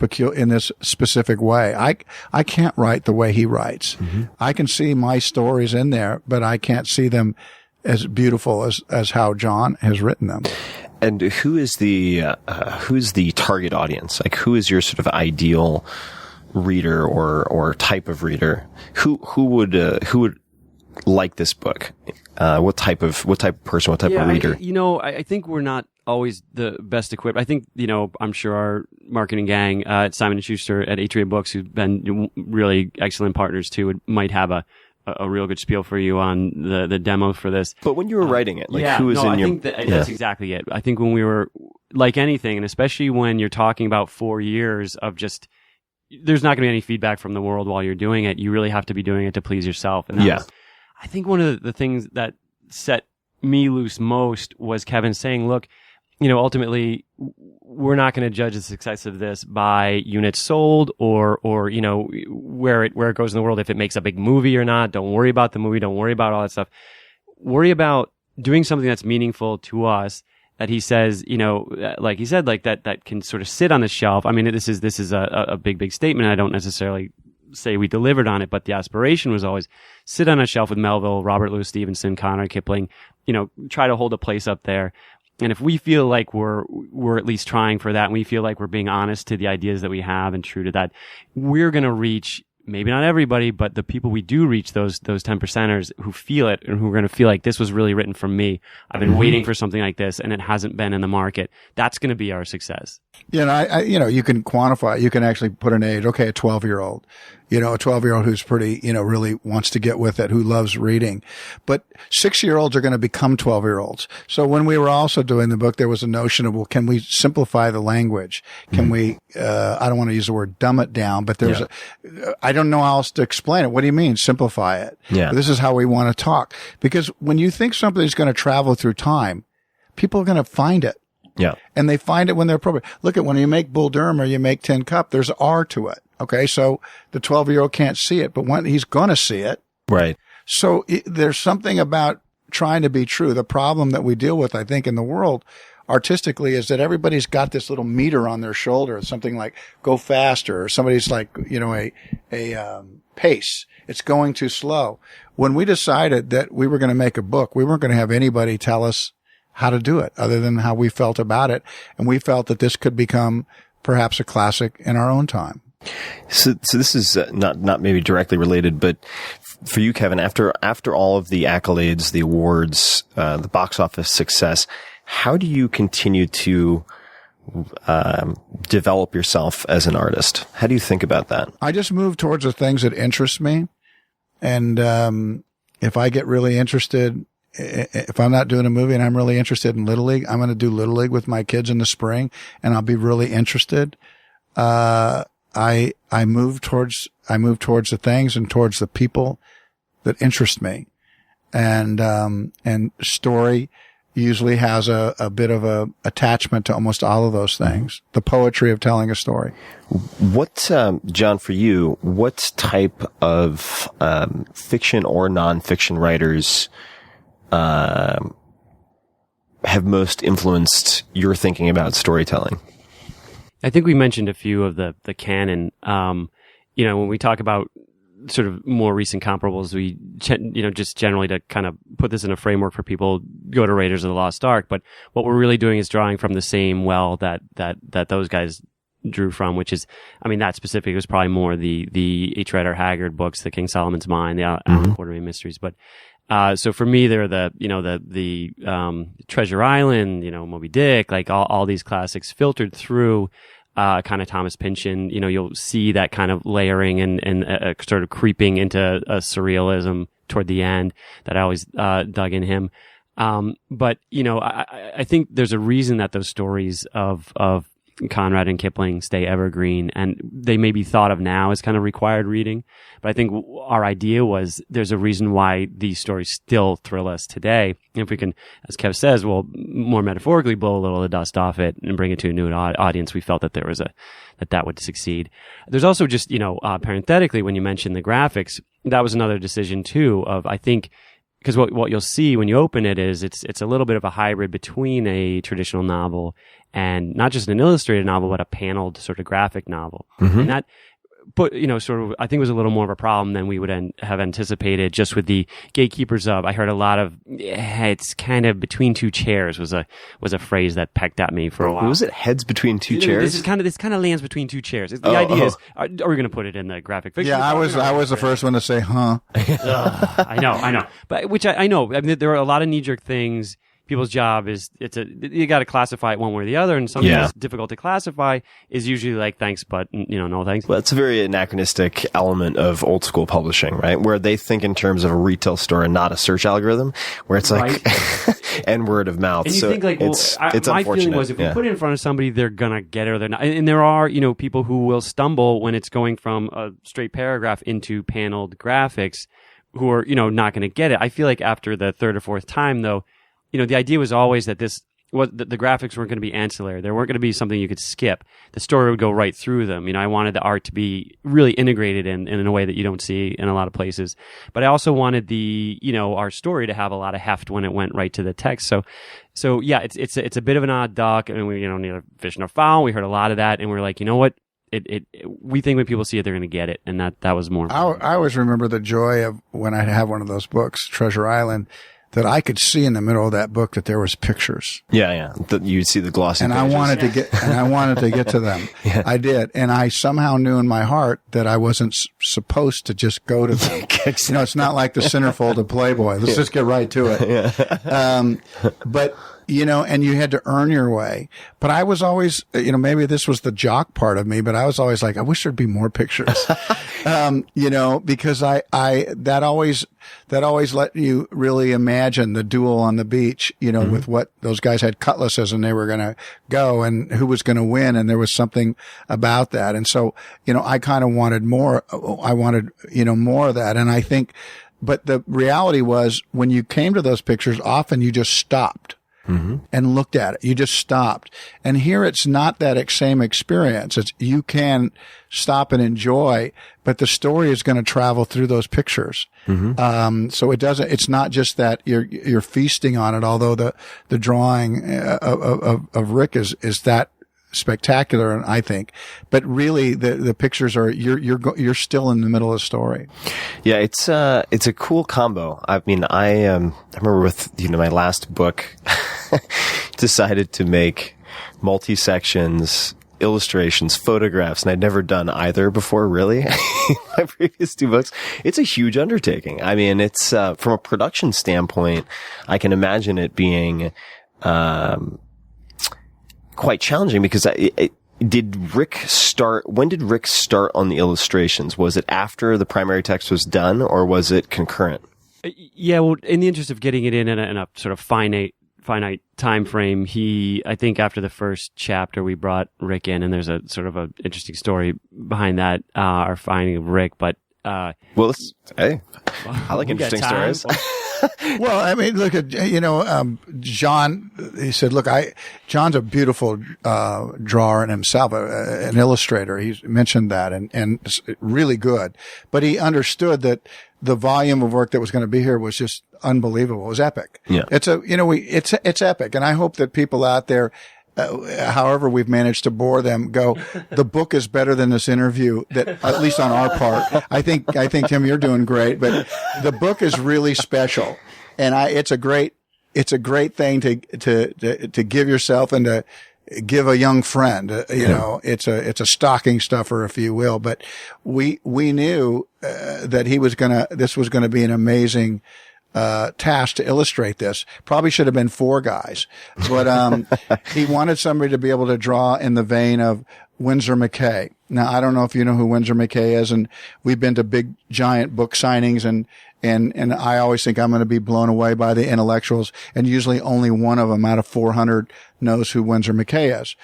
S2: specific way. I can't write the way he writes. Mm-hmm. I can see my stories in there, but I can't see them as beautiful as how Jon has written them.
S1: And who's the target audience? Like, who is your sort of ideal reader or type of reader? Who would like this book? What type of person? What type of reader?
S3: I think we're not always the best equipped. I think, I'm sure our marketing gang at Simon & Schuster at Atria Books, who've been really excellent partners too, might have a real good spiel for you on the demo for this.
S1: But when you were writing it, who was in your...
S3: I think that's exactly it. I think when we were, like anything, and especially when you're talking about 4 years of just, there's not going to be any feedback from the world while you're doing it. You really have to be doing it to please yourself. And that was, I think one of the things that set me loose most was Kevin saying, look, ultimately, we're not going to judge the success of this by units sold or where it goes in the world, if it makes a big movie or not. Don't worry about the movie. Don't worry about all that stuff. Worry about doing something that's meaningful to us, that he says, like he said, like that can sort of sit on the shelf. I mean, this is a big statement. I don't necessarily say we delivered on it, but the aspiration was always sit on a shelf with Melville, Robert Louis Stevenson, Conrad Kipling, try to hold a place up there. And if we feel like we're at least trying for that, and we feel like we're being honest to the ideas that we have and true to that, we're going to reach, maybe not everybody, but the people we do reach, those 10%ers who feel it and who are going to feel like this was really written for me. I've been waiting for something like this and it hasn't been in the market. That's going to be our success.
S2: Yeah, you can quantify, you can actually put an age. Okay, a 12-year-old. A 12-year-old who's pretty, really wants to get with it, who loves reading. But 6-year-olds are going to become 12-year-olds. So when we were also doing the book, there was a notion of, well, can we simplify the language? Can we, I don't want to use the word dumb it down, but there's I don't know how else to explain it. What do you mean simplify it? Yeah. This is how we want to talk. Because when you think something's going to travel through time, people are going to find it.
S1: Yeah.
S2: And they find it when they're appropriate. Look at when you make Bull Durham or you make Tin Cup, there's R to it. Okay. So the 12-year-old can't see it, but when he's going to see it.
S1: Right.
S2: So there's something about trying to be true. The problem that we deal with, I think, in the world artistically is that everybody's got this little meter on their shoulder. It's something like go faster, or somebody's like, a pace. It's going too slow. When we decided that we were going to make a book, we weren't going to have anybody tell us how to do it other than how we felt about it. And we felt that this could become perhaps a classic in our own time.
S1: So this is not maybe directly related, but for you, Kevin, after all of the accolades, the awards, the box office success, how do you continue to develop yourself as an artist? How do you think about that?
S2: I just move towards the things that interest me. And if I get really interested, if I'm not doing a movie and I'm really interested in Little League, I'm going to do Little League with my kids in the spring, and I'll be really interested. I move towards the things and towards the people that interest me. And story usually has a bit of a attachment to almost all of those things. The poetry of telling a story.
S1: What, Jon, for you, what type of, fiction or nonfiction writers, have most influenced your thinking about storytelling?
S3: I think we mentioned a few of the canon. When we talk about sort of more recent comparables, we, just generally to kind of put this in a framework for people, go to Raiders of the Lost Ark. But what we're really doing is drawing from the same well that those guys drew from, which is, that specific was probably more the H. Rider Haggard books, the King Solomon's Mine, the Alan Quartermain Mysteries. But so for me, they're the Treasure Island, Moby Dick, like all these classics filtered through, kind of Thomas Pynchon. You'll see that kind of layering and sort of creeping into a surrealism toward the end that I always, dug in him. But I think there's a reason that those stories of Conrad and Kipling stay evergreen, and they may be thought of now as kind of required reading. But I think our idea was there's a reason why these stories still thrill us today. And if we can, as Kev says, well, more metaphorically blow a little of the dust off it and bring it to a new audience, we felt that there was that would succeed. There's also just, parenthetically, when you mentioned the graphics, that was another decision too of, I think, because what you'll see when you open it is it's a little bit of a hybrid between a traditional novel and not just an illustrated novel, but a paneled sort of graphic novel. Mm-hmm. And that put, sort of, I think it was a little more of a problem than we would have anticipated, just with the gatekeepers of. I heard a lot of, it's kind of between two chairs was a phrase that pecked at me for a while.
S1: Was it heads between two chairs?
S3: This kind of lands between two chairs. The idea is, are we going to put it in the graphic fiction?
S2: Yeah, I was the first one to say, huh?
S3: I know. But which I know. I mean, there are a lot of knee-jerk things. People's job is you got to classify it one way or the other, and something that's difficult to classify is usually like thanks, but no thanks.
S1: Well, it's a very anachronistic element of old school publishing, right? Where they think in terms of a retail store and not a search algorithm, where it's like and word of mouth.
S3: And you think like,
S1: it's
S3: my feeling was if we put it in front of somebody, they're gonna get it or they're not. And there are people who will stumble when it's going from a straight paragraph into paneled graphics, who are not going to get it. I feel like after the third or fourth time, though. The idea was always that the graphics weren't going to be ancillary. There weren't going to be something you could skip. The story would go right through them. I wanted the art to be really integrated in a way that you don't see in a lot of places. But I also wanted our story to have a lot of heft when it went right to the text. So yeah, it's a bit of an odd duck. I mean, we neither fish nor fowl. We heard a lot of that, and we're like, you know what? We think when people see it, they're going to get it, and that was more.
S2: I always remember the joy of when I have one of those books, Treasure Island, that I could see in the middle of that book that there was pictures.
S1: Yeah. You'd see the glossy
S2: pages. I wanted to get to them. Yeah. I did. And I somehow knew in my heart that I wasn't supposed to just go to them.
S1: Exactly.
S2: It's not like the centerfold of Playboy. Let's just get right to it. Yeah. But, and you had to earn your way. But I was always, maybe this was the jock part of me, but I was always like, I wish there'd be more pictures. Because that always let you really imagine the duel on the beach, with what those guys had cutlasses and they were going to go and who was going to win. And there was something about that. And so, I kind of wanted more. I wanted, more of that. And I think, but the reality was when you came to those pictures, often you just stopped. Mm-hmm. And looked at it. You just stopped. And here it's not that same experience. You can stop and enjoy, but the story is going to travel through those pictures. Mm-hmm. So it's not just that you're feasting on it, although the drawing of Rick is that spectacular, I think. But really the pictures are, you're still in the middle of the story.
S1: Yeah, it's a cool combo. I mean, I remember with, my last book, decided to make multi-sections, illustrations, photographs, and I'd never done either before, really. My previous two books. It's a huge undertaking. I mean, it's, from a production standpoint, I can imagine it being, quite challenging because when did Rick start on the illustrations? Was it after the primary text was done or was it concurrent?
S3: Yeah, well, in the interest of getting it in a sort of finite time frame, I think after the first chapter we brought Rick in, and there's a sort of a interesting story behind that, our finding of Rick, but I like interesting stories.
S2: Well, I mean, look at, Jon, he said, look, Jon's a beautiful, drawer in himself, an illustrator. He's mentioned that and really good, but he understood that the volume of work that was going to be here was just unbelievable. It was epic. Yeah. It's epic. And I hope that people out there, however we've managed to bore them, the book is better than this interview, that at least on our part. I think Tim, you're doing great, but the book is really special. And it's a great thing to give yourself and to give a young friend, it's a stocking stuffer, if you will, but we knew, that this was going to be an amazing, task to illustrate this. Probably should have been 4 guys, but he wanted somebody to be able to draw in the vein of Winsor McCay. Now, I don't know if you know who Winsor McCay is, and we've been to big giant book signings, and I always think I'm going to be blown away by the intellectuals, and usually only one of them out of 400 knows who Winsor McCay is.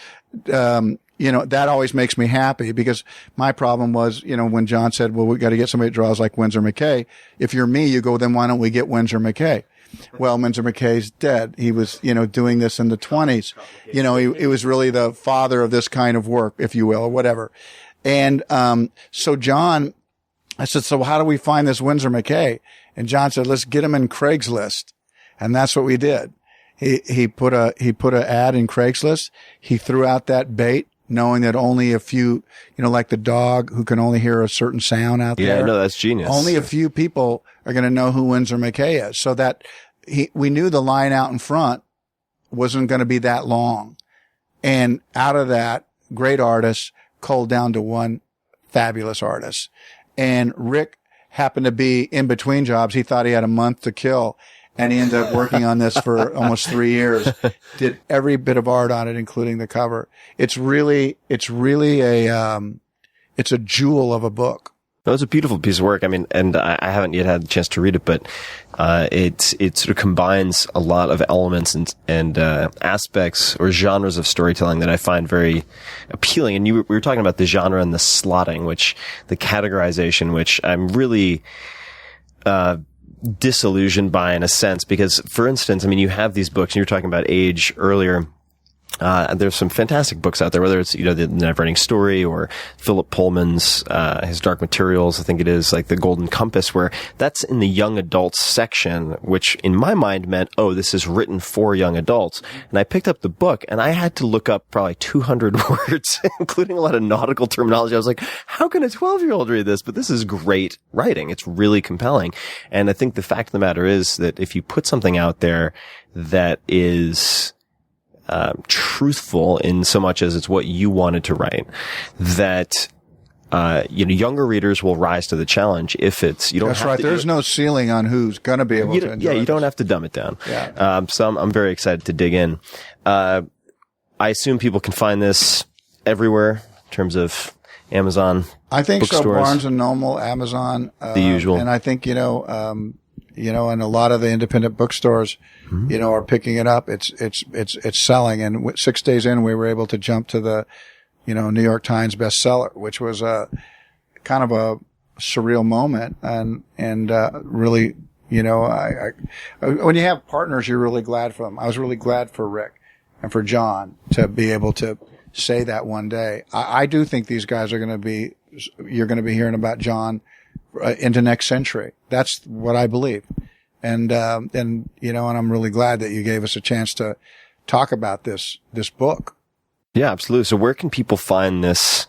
S2: That always makes me happy, because my problem was, when Jon said, well, we got to get somebody that draws like Winsor McCay. If you're me, you go, then why don't we get Winsor McCay? Well, Winsor McCay's dead. He was, doing this in the 20s. He was really the father of this kind of work, if you will, or whatever. And, so Jon, I said, so how do we find this Winsor McCay? And Jon said, let's get him in Craigslist. And that's what we did. He put an ad in Craigslist. He threw out that bait knowing that only a few, like the dog who can only hear a certain sound out there.
S1: Yeah, no, that's genius.
S2: Only a few people are going to know who Windsor McKay is. So that we knew the line out in front wasn't going to be that long. And out of that, great artists culled down to one fabulous artist. And Rick happened to be in between jobs. He thought he had a month to kill. And he ended up working on this for almost 3 years. Did every bit of art on it, including the cover. It's really it's a jewel of a book.
S1: That was a beautiful piece of work. I mean, and I haven't yet had the chance to read it, but it sort of combines a lot of elements and aspects or genres of storytelling that I find very appealing. And we were talking about the genre and the slotting, the categorization, which I'm really disillusioned by in a sense, because, for instance, I mean, you have these books, and you were talking about age earlier. There's some fantastic books out there, whether it's, the Never-Ending Story or Philip Pullman's, his Dark Materials, I think it is, like The Golden Compass, where that's in the young adults section, which in my mind meant, oh, this is written for young adults. And I picked up the book and I had to look up probably 200 words, including a lot of nautical terminology. I was like, how can a 12-year-old read this? But this is great writing. It's really compelling. And I think the fact of the matter is that if you put something out there that is truthful in so much as it's what you wanted to write, that younger readers will rise to the challenge. If it's
S2: That's right. There's no ceiling on who's going to be able to enjoy
S1: you don't have to dumb it down.
S2: Yeah.
S1: So I'm very excited to dig in. I assume people can find this everywhere in terms of Amazon.
S2: I think so.
S1: bookstores.
S2: Barnes and Noble, Amazon,
S1: the usual.
S2: And I think and a lot of the independent bookstores, are picking it up. It's selling. And 6 days in, we were able to jump to the, New York Times bestseller, which was a kind of a surreal moment. And really, when you have partners, you're really glad for them. I was really glad for Rick and for Jon to be able to say that one day. I do think these guys you're going to be hearing about Jon into next century. That's what I believe. And I'm really glad that you gave us a chance to talk about this book.
S1: Yeah, absolutely. So where can people find this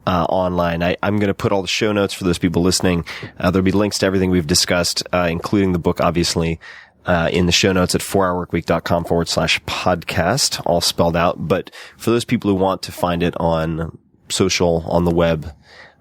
S1: online? I'm going to put all the show notes for those people listening. There'll be links to everything we've discussed, including the book, obviously, in the show notes at 4hourworkweek.com/podcast, all spelled out. But for those people who want to find it on social, on the web,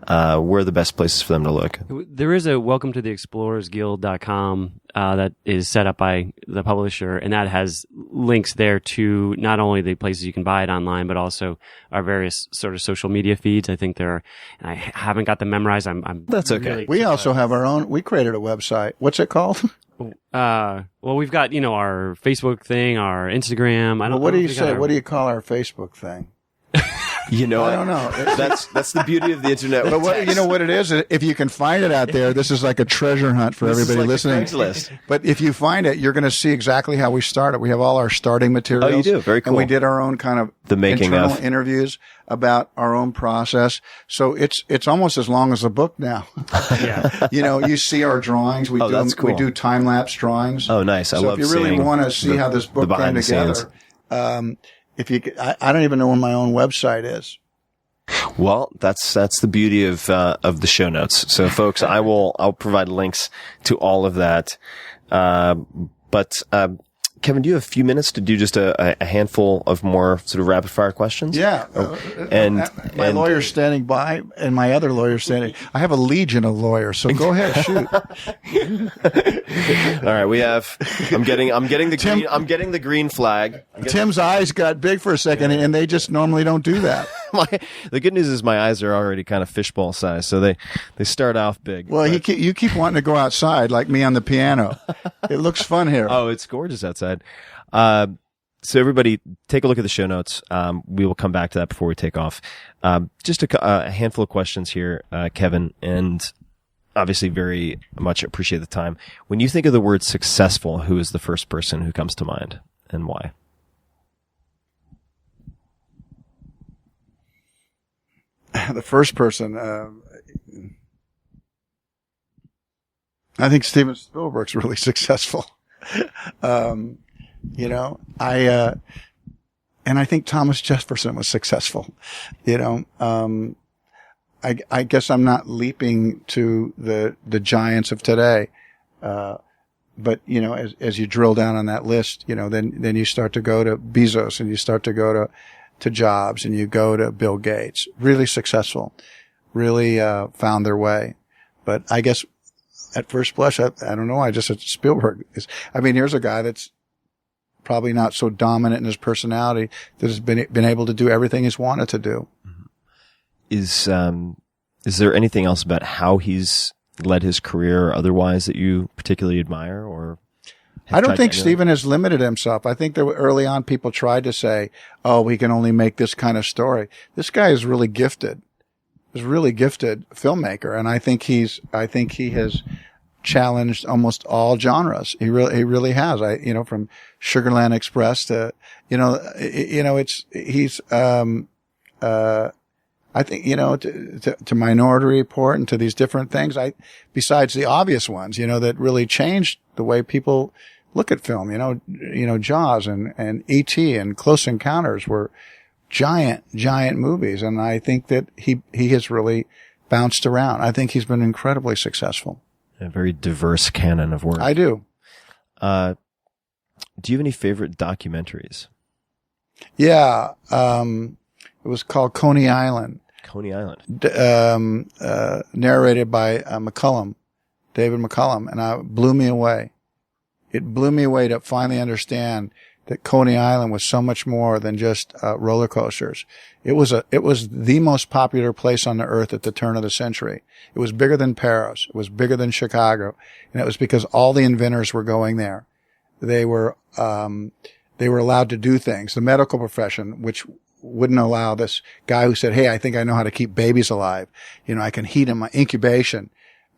S1: where are the best places for them to look?
S3: There is a welcome to the explorersguild.com that is set up by the publisher, and that has links there to not only the places you can buy it online, but also our various sort of social media feeds. I think there are, and I haven't got them memorized.
S1: That's okay.
S3: Really,
S2: we also have our own. We created a website. What's it called?
S3: Well, we've got our Facebook thing, our Instagram.
S2: What do you say? What do you call our Facebook thing?
S1: I don't
S2: know.
S1: That's the beauty of the internet.
S2: But what it is? If you can find it out there, this is like a treasure hunt for everybody listening.
S1: Craigslist.
S2: But if you find it, you're going to see exactly how we started. We have all our starting materials.
S1: Oh, you do? Very cool.
S2: And we did our own kind of
S1: the making
S2: internal
S1: of
S2: interviews about our own process. So it's almost as long as the book now.
S3: Yeah.
S2: You see our drawings. We
S1: that's cool.
S2: We do time lapse drawings.
S1: Oh, nice. I love
S2: seeing. So if you really want to see how this book came together, I don't even know where my own website is.
S1: Well, that's the beauty of the show notes. So folks, I'll provide links to all of that. But Kevin, do you have a few minutes to do just a handful of more sort of rapid fire questions?
S2: Yeah.
S1: And
S2: my lawyer's standing by, and my other lawyer's standing. I have a legion of lawyers, so go ahead, shoot.
S1: All right, we have. I'm getting the green flag.
S2: Tim's eyes got big for a second, and they just normally don't do that.
S1: The good news is my eyes are already kind of fishbowl size, so they start off big.
S2: Well, you keep wanting to go outside like me on the piano. It looks fun here.
S1: Oh, it's gorgeous outside. So everybody, take a look at the show notes. We will come back to that before we take off. Just a handful of questions here, Kevin, and obviously very much appreciate the time. When you think of the word successful, who is the first person who comes to mind, and why?
S2: The first person, I think Steven Spielberg's really successful. I think Thomas Jefferson was successful. I guess I'm not leaping to the giants of today. But, as you drill down on that list, then you start to go to Bezos and you start to go to Jobs and you go to Bill Gates. Really successful. Really, found their way. But I guess at first blush, I don't know. I just said Spielberg here's a guy that's probably not so dominant in his personality that has been able to do everything he's wanted to do.
S1: Is there anything else about how he's led his career or otherwise that you particularly admire? Or
S2: I don't think Steven has limited himself. I think early on people tried to say, oh, we can only make this kind of story. This guy is really gifted. He's a really gifted filmmaker. And I think he has challenged almost all genres. He really has. From Sugarland Express to, I think, to Minority Report and to these different things, besides the obvious ones, that really changed the way people look at film, Jaws and E.T. and Close Encounters were giant movies. And I think that he has really bounced around. I think he's been incredibly successful.
S1: A very diverse canon of work.
S2: I do.
S1: Do you have any favorite documentaries?
S2: Yeah. It was called Coney Island.
S1: Coney Island.
S2: Narrated by David McCullum, and it blew me away. It blew me away to finally understand that Coney Island was so much more than just roller coasters. It was the most popular place on the earth at the turn of the century. It was bigger than Paris. It was bigger than Chicago, and it was because all the inventors were going there. They were allowed to do things. The medical profession, which wouldn't allow this guy who said, hey, I think I know how to keep babies alive. I can heat them, incubation.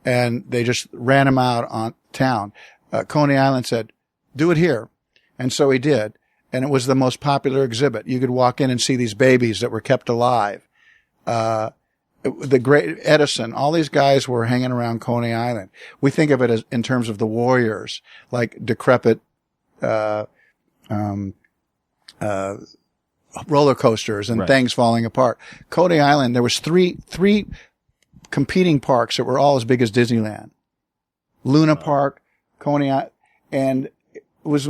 S2: And they just ran him out on town. Coney Island said, do it here. And so he did. And it was the most popular exhibit. You could walk in and see these babies that were kept alive. The great Edison, all these guys were hanging around Coney Island. We think of it as in terms of the warriors, like decrepit, roller coasters and things falling apart. Coney Island, there was three competing parks that were all as big as Disneyland. Luna Park, Coney Island, and it was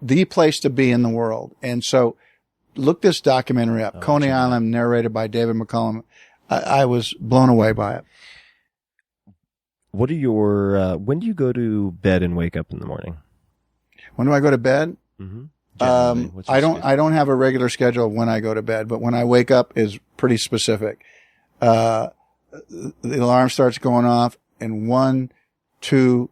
S2: the place to be in the world. And so look this documentary up, Coney Island, narrated by David McCullum. I was blown away by it.
S1: What are your, when do you go to bed and wake up in the morning?
S2: When do I go to bed?
S1: Mm-hmm.
S2: I don't have a regular schedule of when I go to bed, but when I wake up is pretty specific. The alarm starts going off and 1, 2,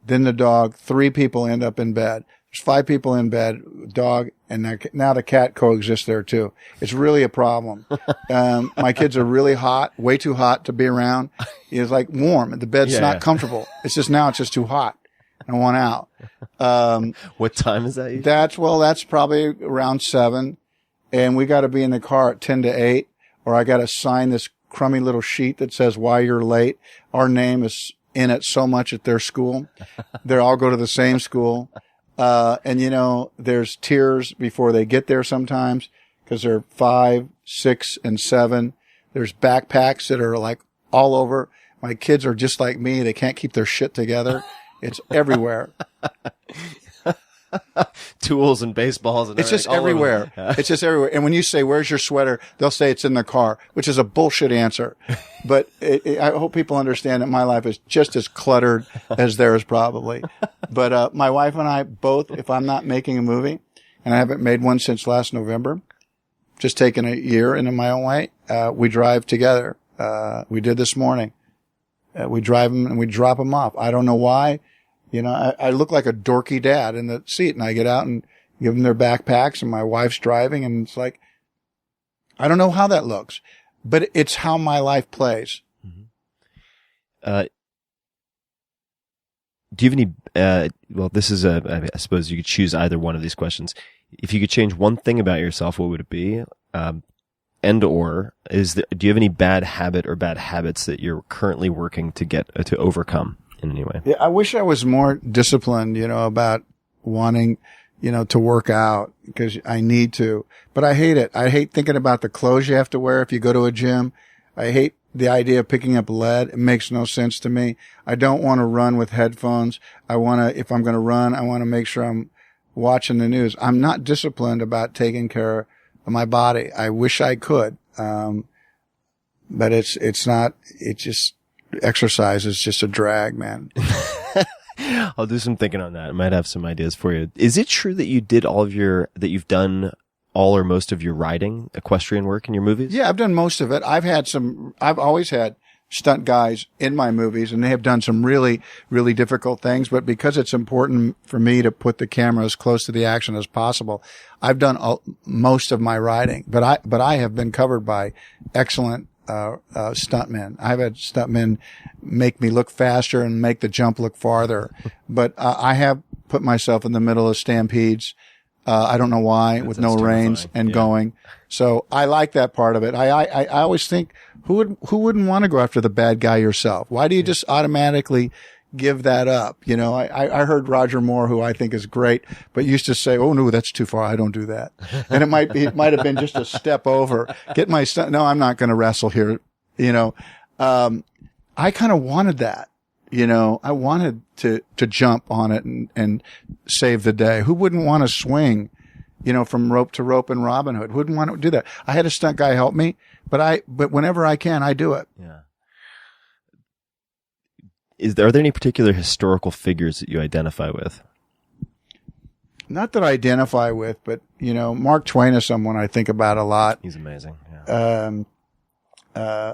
S2: then the dog, 3 people end up in bed. There's 5 people in bed, dog, and now the cat coexists there too. It's really a problem. My kids are really hot, way too hot to be around. It's like warm. The bed's not comfortable. It's just too hot. I want out.
S1: What time is that?
S2: That's probably around 7. And we got to be in the car at 10 to 8, or I got to sign this crummy little sheet that says why you're late. Our name is in it so much at their school. They all go to the same school. And there's tears before they get there sometimes because they're 5, 6, and 7. There's backpacks that are like all over. My kids are just like me. They can't keep their shit together. It's everywhere.
S1: Tools and baseballs and
S2: it's just everywhere. It's just everywhere. And when you say, where's your sweater? They'll say it's in the car, which is a bullshit answer. But I hope people understand that my life is just as cluttered as theirs probably. But my wife and I both, if I'm not making a movie, and I haven't made one since last November, just taking a year into my own way, we drive together. We did this morning. We drive them and we drop them off. I don't know why. I look like a dorky dad in the seat, and I get out and give them their backpacks, and my wife's driving, and it's like, I don't know how that looks, but it's how my life plays.
S1: Mm-hmm. Do you have any, well, this is I suppose you could choose either one of these questions. If you could change one thing about yourself, what would it be? Do you have any bad habit or bad habits that you're currently working to overcome in any way?
S2: Yeah, I wish I was more disciplined, about wanting, to work out because I need to, but I hate it. I hate thinking about the clothes you have to wear if you go to a gym. I hate the idea of picking up lead. It makes no sense to me. I don't want to run with headphones. If I'm going to run, I want to make sure I'm watching the news. I'm not disciplined about taking care of my body. I wish I could. But exercise is just a drag, man.
S1: I'll do some thinking on that. I might have some ideas for you. Is it true that you've done all or most of your riding, equestrian work in your movies?
S2: Yeah, I've done most of it. I've always had stunt guys in my movies, and they have done some really, really difficult things. But because it's important for me to put the camera as close to the action as possible, I've done most of my riding. But I have been covered by excellent stuntmen. I've had stuntmen make me look faster and make the jump look farther. But I have put myself in the middle of stampedes. I don't know why, with no reins and going. So I like that part of it. I always think, who wouldn't want to go after the bad guy yourself? Why do you just automatically give that up? I heard Roger Moore, who I think is great, but used to say, "Oh no, that's too far. I don't do that." And it might have been just a step over. No, I'm not going to wrestle here. I kind of wanted that. I wanted to jump on it and save the day. Who wouldn't want to swing, from rope to rope in Robin Hood? Who wouldn't want to do that? I had a stunt guy help me, but whenever I can, I do it.
S1: Yeah. Are there any particular historical figures that you identify with?
S2: Not that I identify with, but, Mark Twain is someone I think about a lot.
S1: He's amazing. Yeah.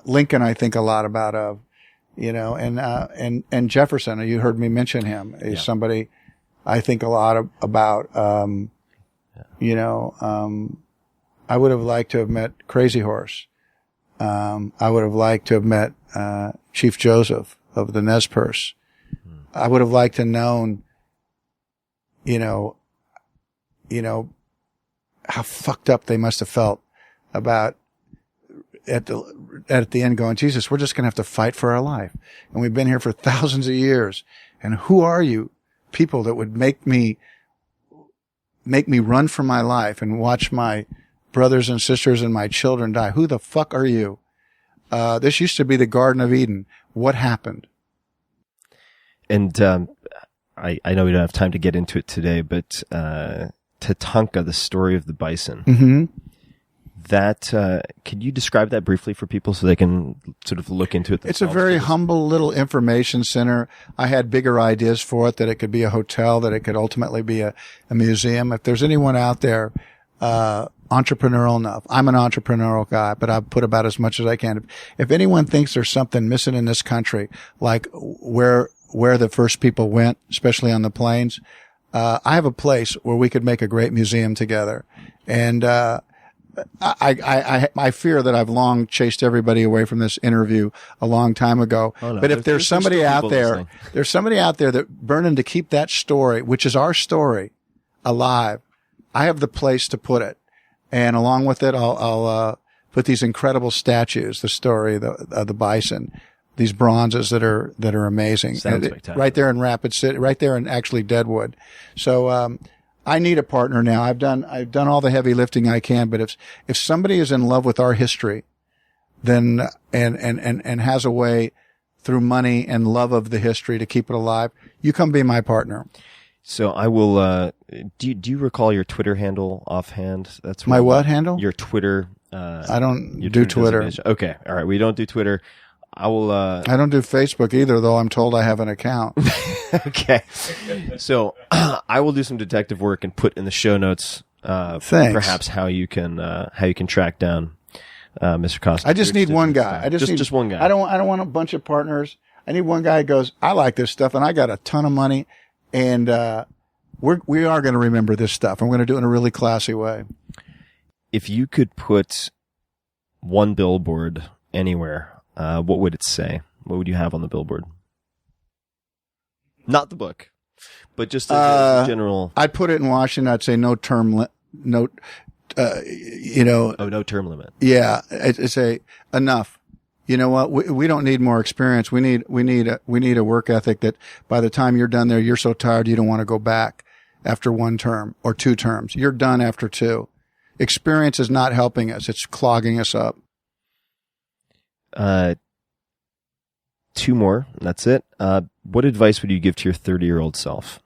S2: Lincoln, I think a lot about and Jefferson, you heard me mention him, is somebody I think a lot about. I would have liked to have met Crazy Horse. I would have liked to have met, Chief Joseph of the Nez Perce. I would have liked to known, how fucked up they must have felt about at the end going, Jesus, we're just going to have to fight for our life. And we've been here for thousands of years. And who are you people that would make me run for my life and watch my brothers and sisters and my children die? Who the fuck are you? This used to be the Garden of Eden. What happened?
S1: And I know we don't have time to get into it today, but Tatanka, the story of the bison.
S2: Mm-hmm.
S1: Can you describe that briefly for people so they can sort of look into it themselves?
S2: It's a very humble little information center. I had bigger ideas for it, that it could be a hotel, that it could ultimately be a museum. If there's anyone out there, entrepreneurial enough. I'm an entrepreneurial guy, but I've put about as much as I can. If anyone thinks there's something missing in this country, like where the first people went, especially on the plains, I have a place where we could make a great museum together. And, I fear that I've long chased everybody away from this interview a long time ago.
S1: Oh, no.
S2: But if there's somebody out there,
S1: listening.
S2: there's somebody out there that burning to keep that story, which is our story, alive, I have the place to put it. And along with it, I'll put these incredible statues, the story of the bison, these bronzes that are amazing.
S1: Sounds spectacular.
S2: Right there in Rapid City, right there in actually Deadwood. So, I need a partner now. I've done all the heavy lifting I can, but if somebody is in love with our history, then, and has a way through money and love of the history to keep it alive, you come be my partner.
S1: So I will, do you recall your Twitter handle offhand? That's
S2: My what handle?
S1: Your Twitter,
S2: I don't do Twitter.
S1: Okay. All right. We don't do Twitter. I will,
S2: I don't do Facebook either, though I'm told I have an account.
S1: Okay. So I will do some detective work and put in the show notes,
S2: Thanks.
S1: perhaps how you can track down, Mr. Costner.
S2: I just need one guy. I just need
S1: just one guy.
S2: I don't want a bunch of partners. I need one guy who goes, I like this stuff and I got a ton of money and, we are going to remember this stuff. I'm going to do it in a really classy way.
S1: If you could put one billboard anywhere, what would it say? What would you have on the billboard? Not the book, but just as a general.
S2: I'd put it in Washington. I'd say no term limit. No
S1: term limit.
S2: Yeah. I'd say enough. You know what? We don't need more experience. We need a work ethic that by the time you're done there, you're so tired you don't want to go back. after one term or two terms. You're done after two. Experience is not helping us. It's clogging us up.
S1: Two more. And that's it. What advice would you give to your 30-year-old self?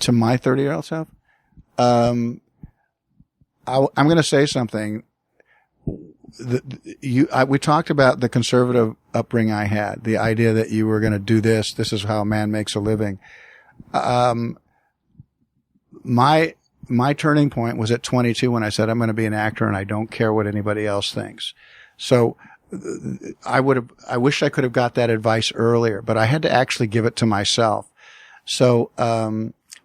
S2: To my 30-year-old self? I'm going to say something. We talked about the conservative upbringing I had, the idea that you were going to do this. This is how a man makes a living. My turning point was at 22 when I said, I'm going to be an actor and I don't care what anybody else thinks. So I wish I could have got that advice earlier, but I had to actually give it to myself. So,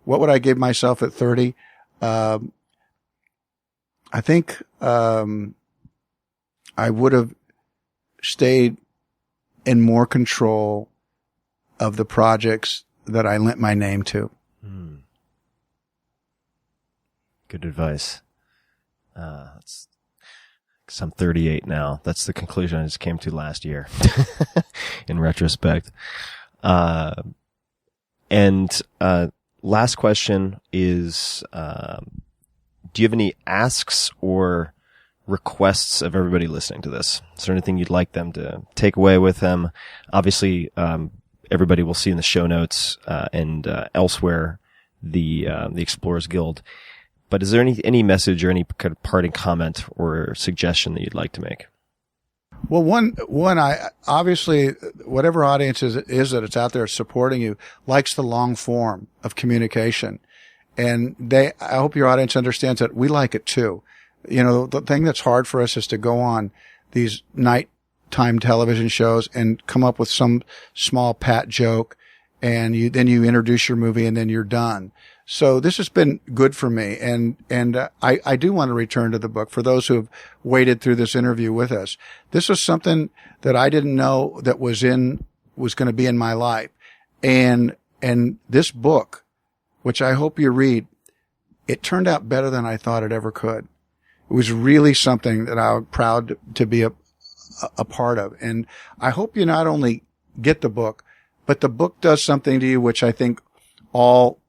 S2: what would I give myself at 30? I think, I would have stayed in more control of the projects that I lent my name to.
S1: Good advice. That's, 'cause I'm 38 now. That's the conclusion I just came to last year in retrospect. Last question is, do you have any asks or requests of everybody listening to this? Is there anything you'd like them to take away with them? Obviously, everybody will see in the show notes, and elsewhere the Explorers Guild. But is there any message or any kind of parting comment or suggestion that you'd like to make?
S2: Well, I obviously, whatever audience is that it's out there supporting you likes the long form of communication. And I hope your audience understands that we like it too. You know, the thing that's hard for us is to go on these nighttime television shows and come up with some small pat joke, and then you introduce your movie and then you're done. So this has been good for me. And I do want to return to the book for those who have waited through this interview with us. This was something that I didn't know that was going to be in my life. And this book, which I hope you read, it turned out better than I thought it ever could. It was really something that I'm proud to be a part of. And I hope you not only get the book, but the book does something to you, which I think all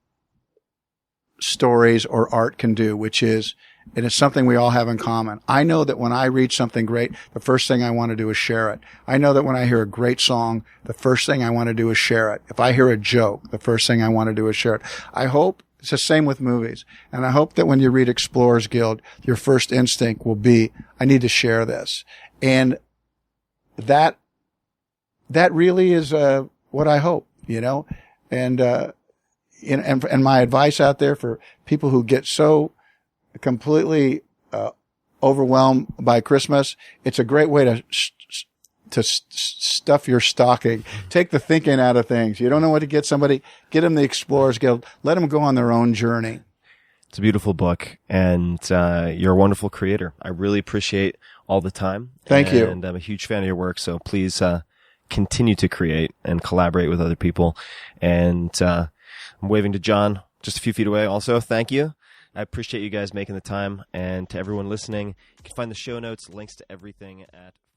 S2: stories or art can do, which is, and it's something we all have in common. I know that when I read something great, the first thing I want to do is share it. I know that when I hear a great song, the first thing I want to do is share it. If I hear a joke, the first thing I want to do is share it. I hope it's the same with movies. And I hope that when you read Explorers Guild, your first instinct will be, I need to share this. And that really is, what I hope, you know, and my advice out there for people who get so completely, overwhelmed by Christmas, it's a great way to stuff your stocking. Take the thinking out of things. You don't know what to get somebody, get them the Explorers Guild. Let them go on their own journey.
S1: It's a beautiful book, and you're a wonderful creator. I really appreciate all the time.
S2: Thank you.
S1: And I'm a huge fan of your work, so please continue to create and collaborate with other people. And I'm waving to Jon just a few feet away also. Thank you. I appreciate you guys making the time. And to everyone listening, you can find the show notes, links to everything at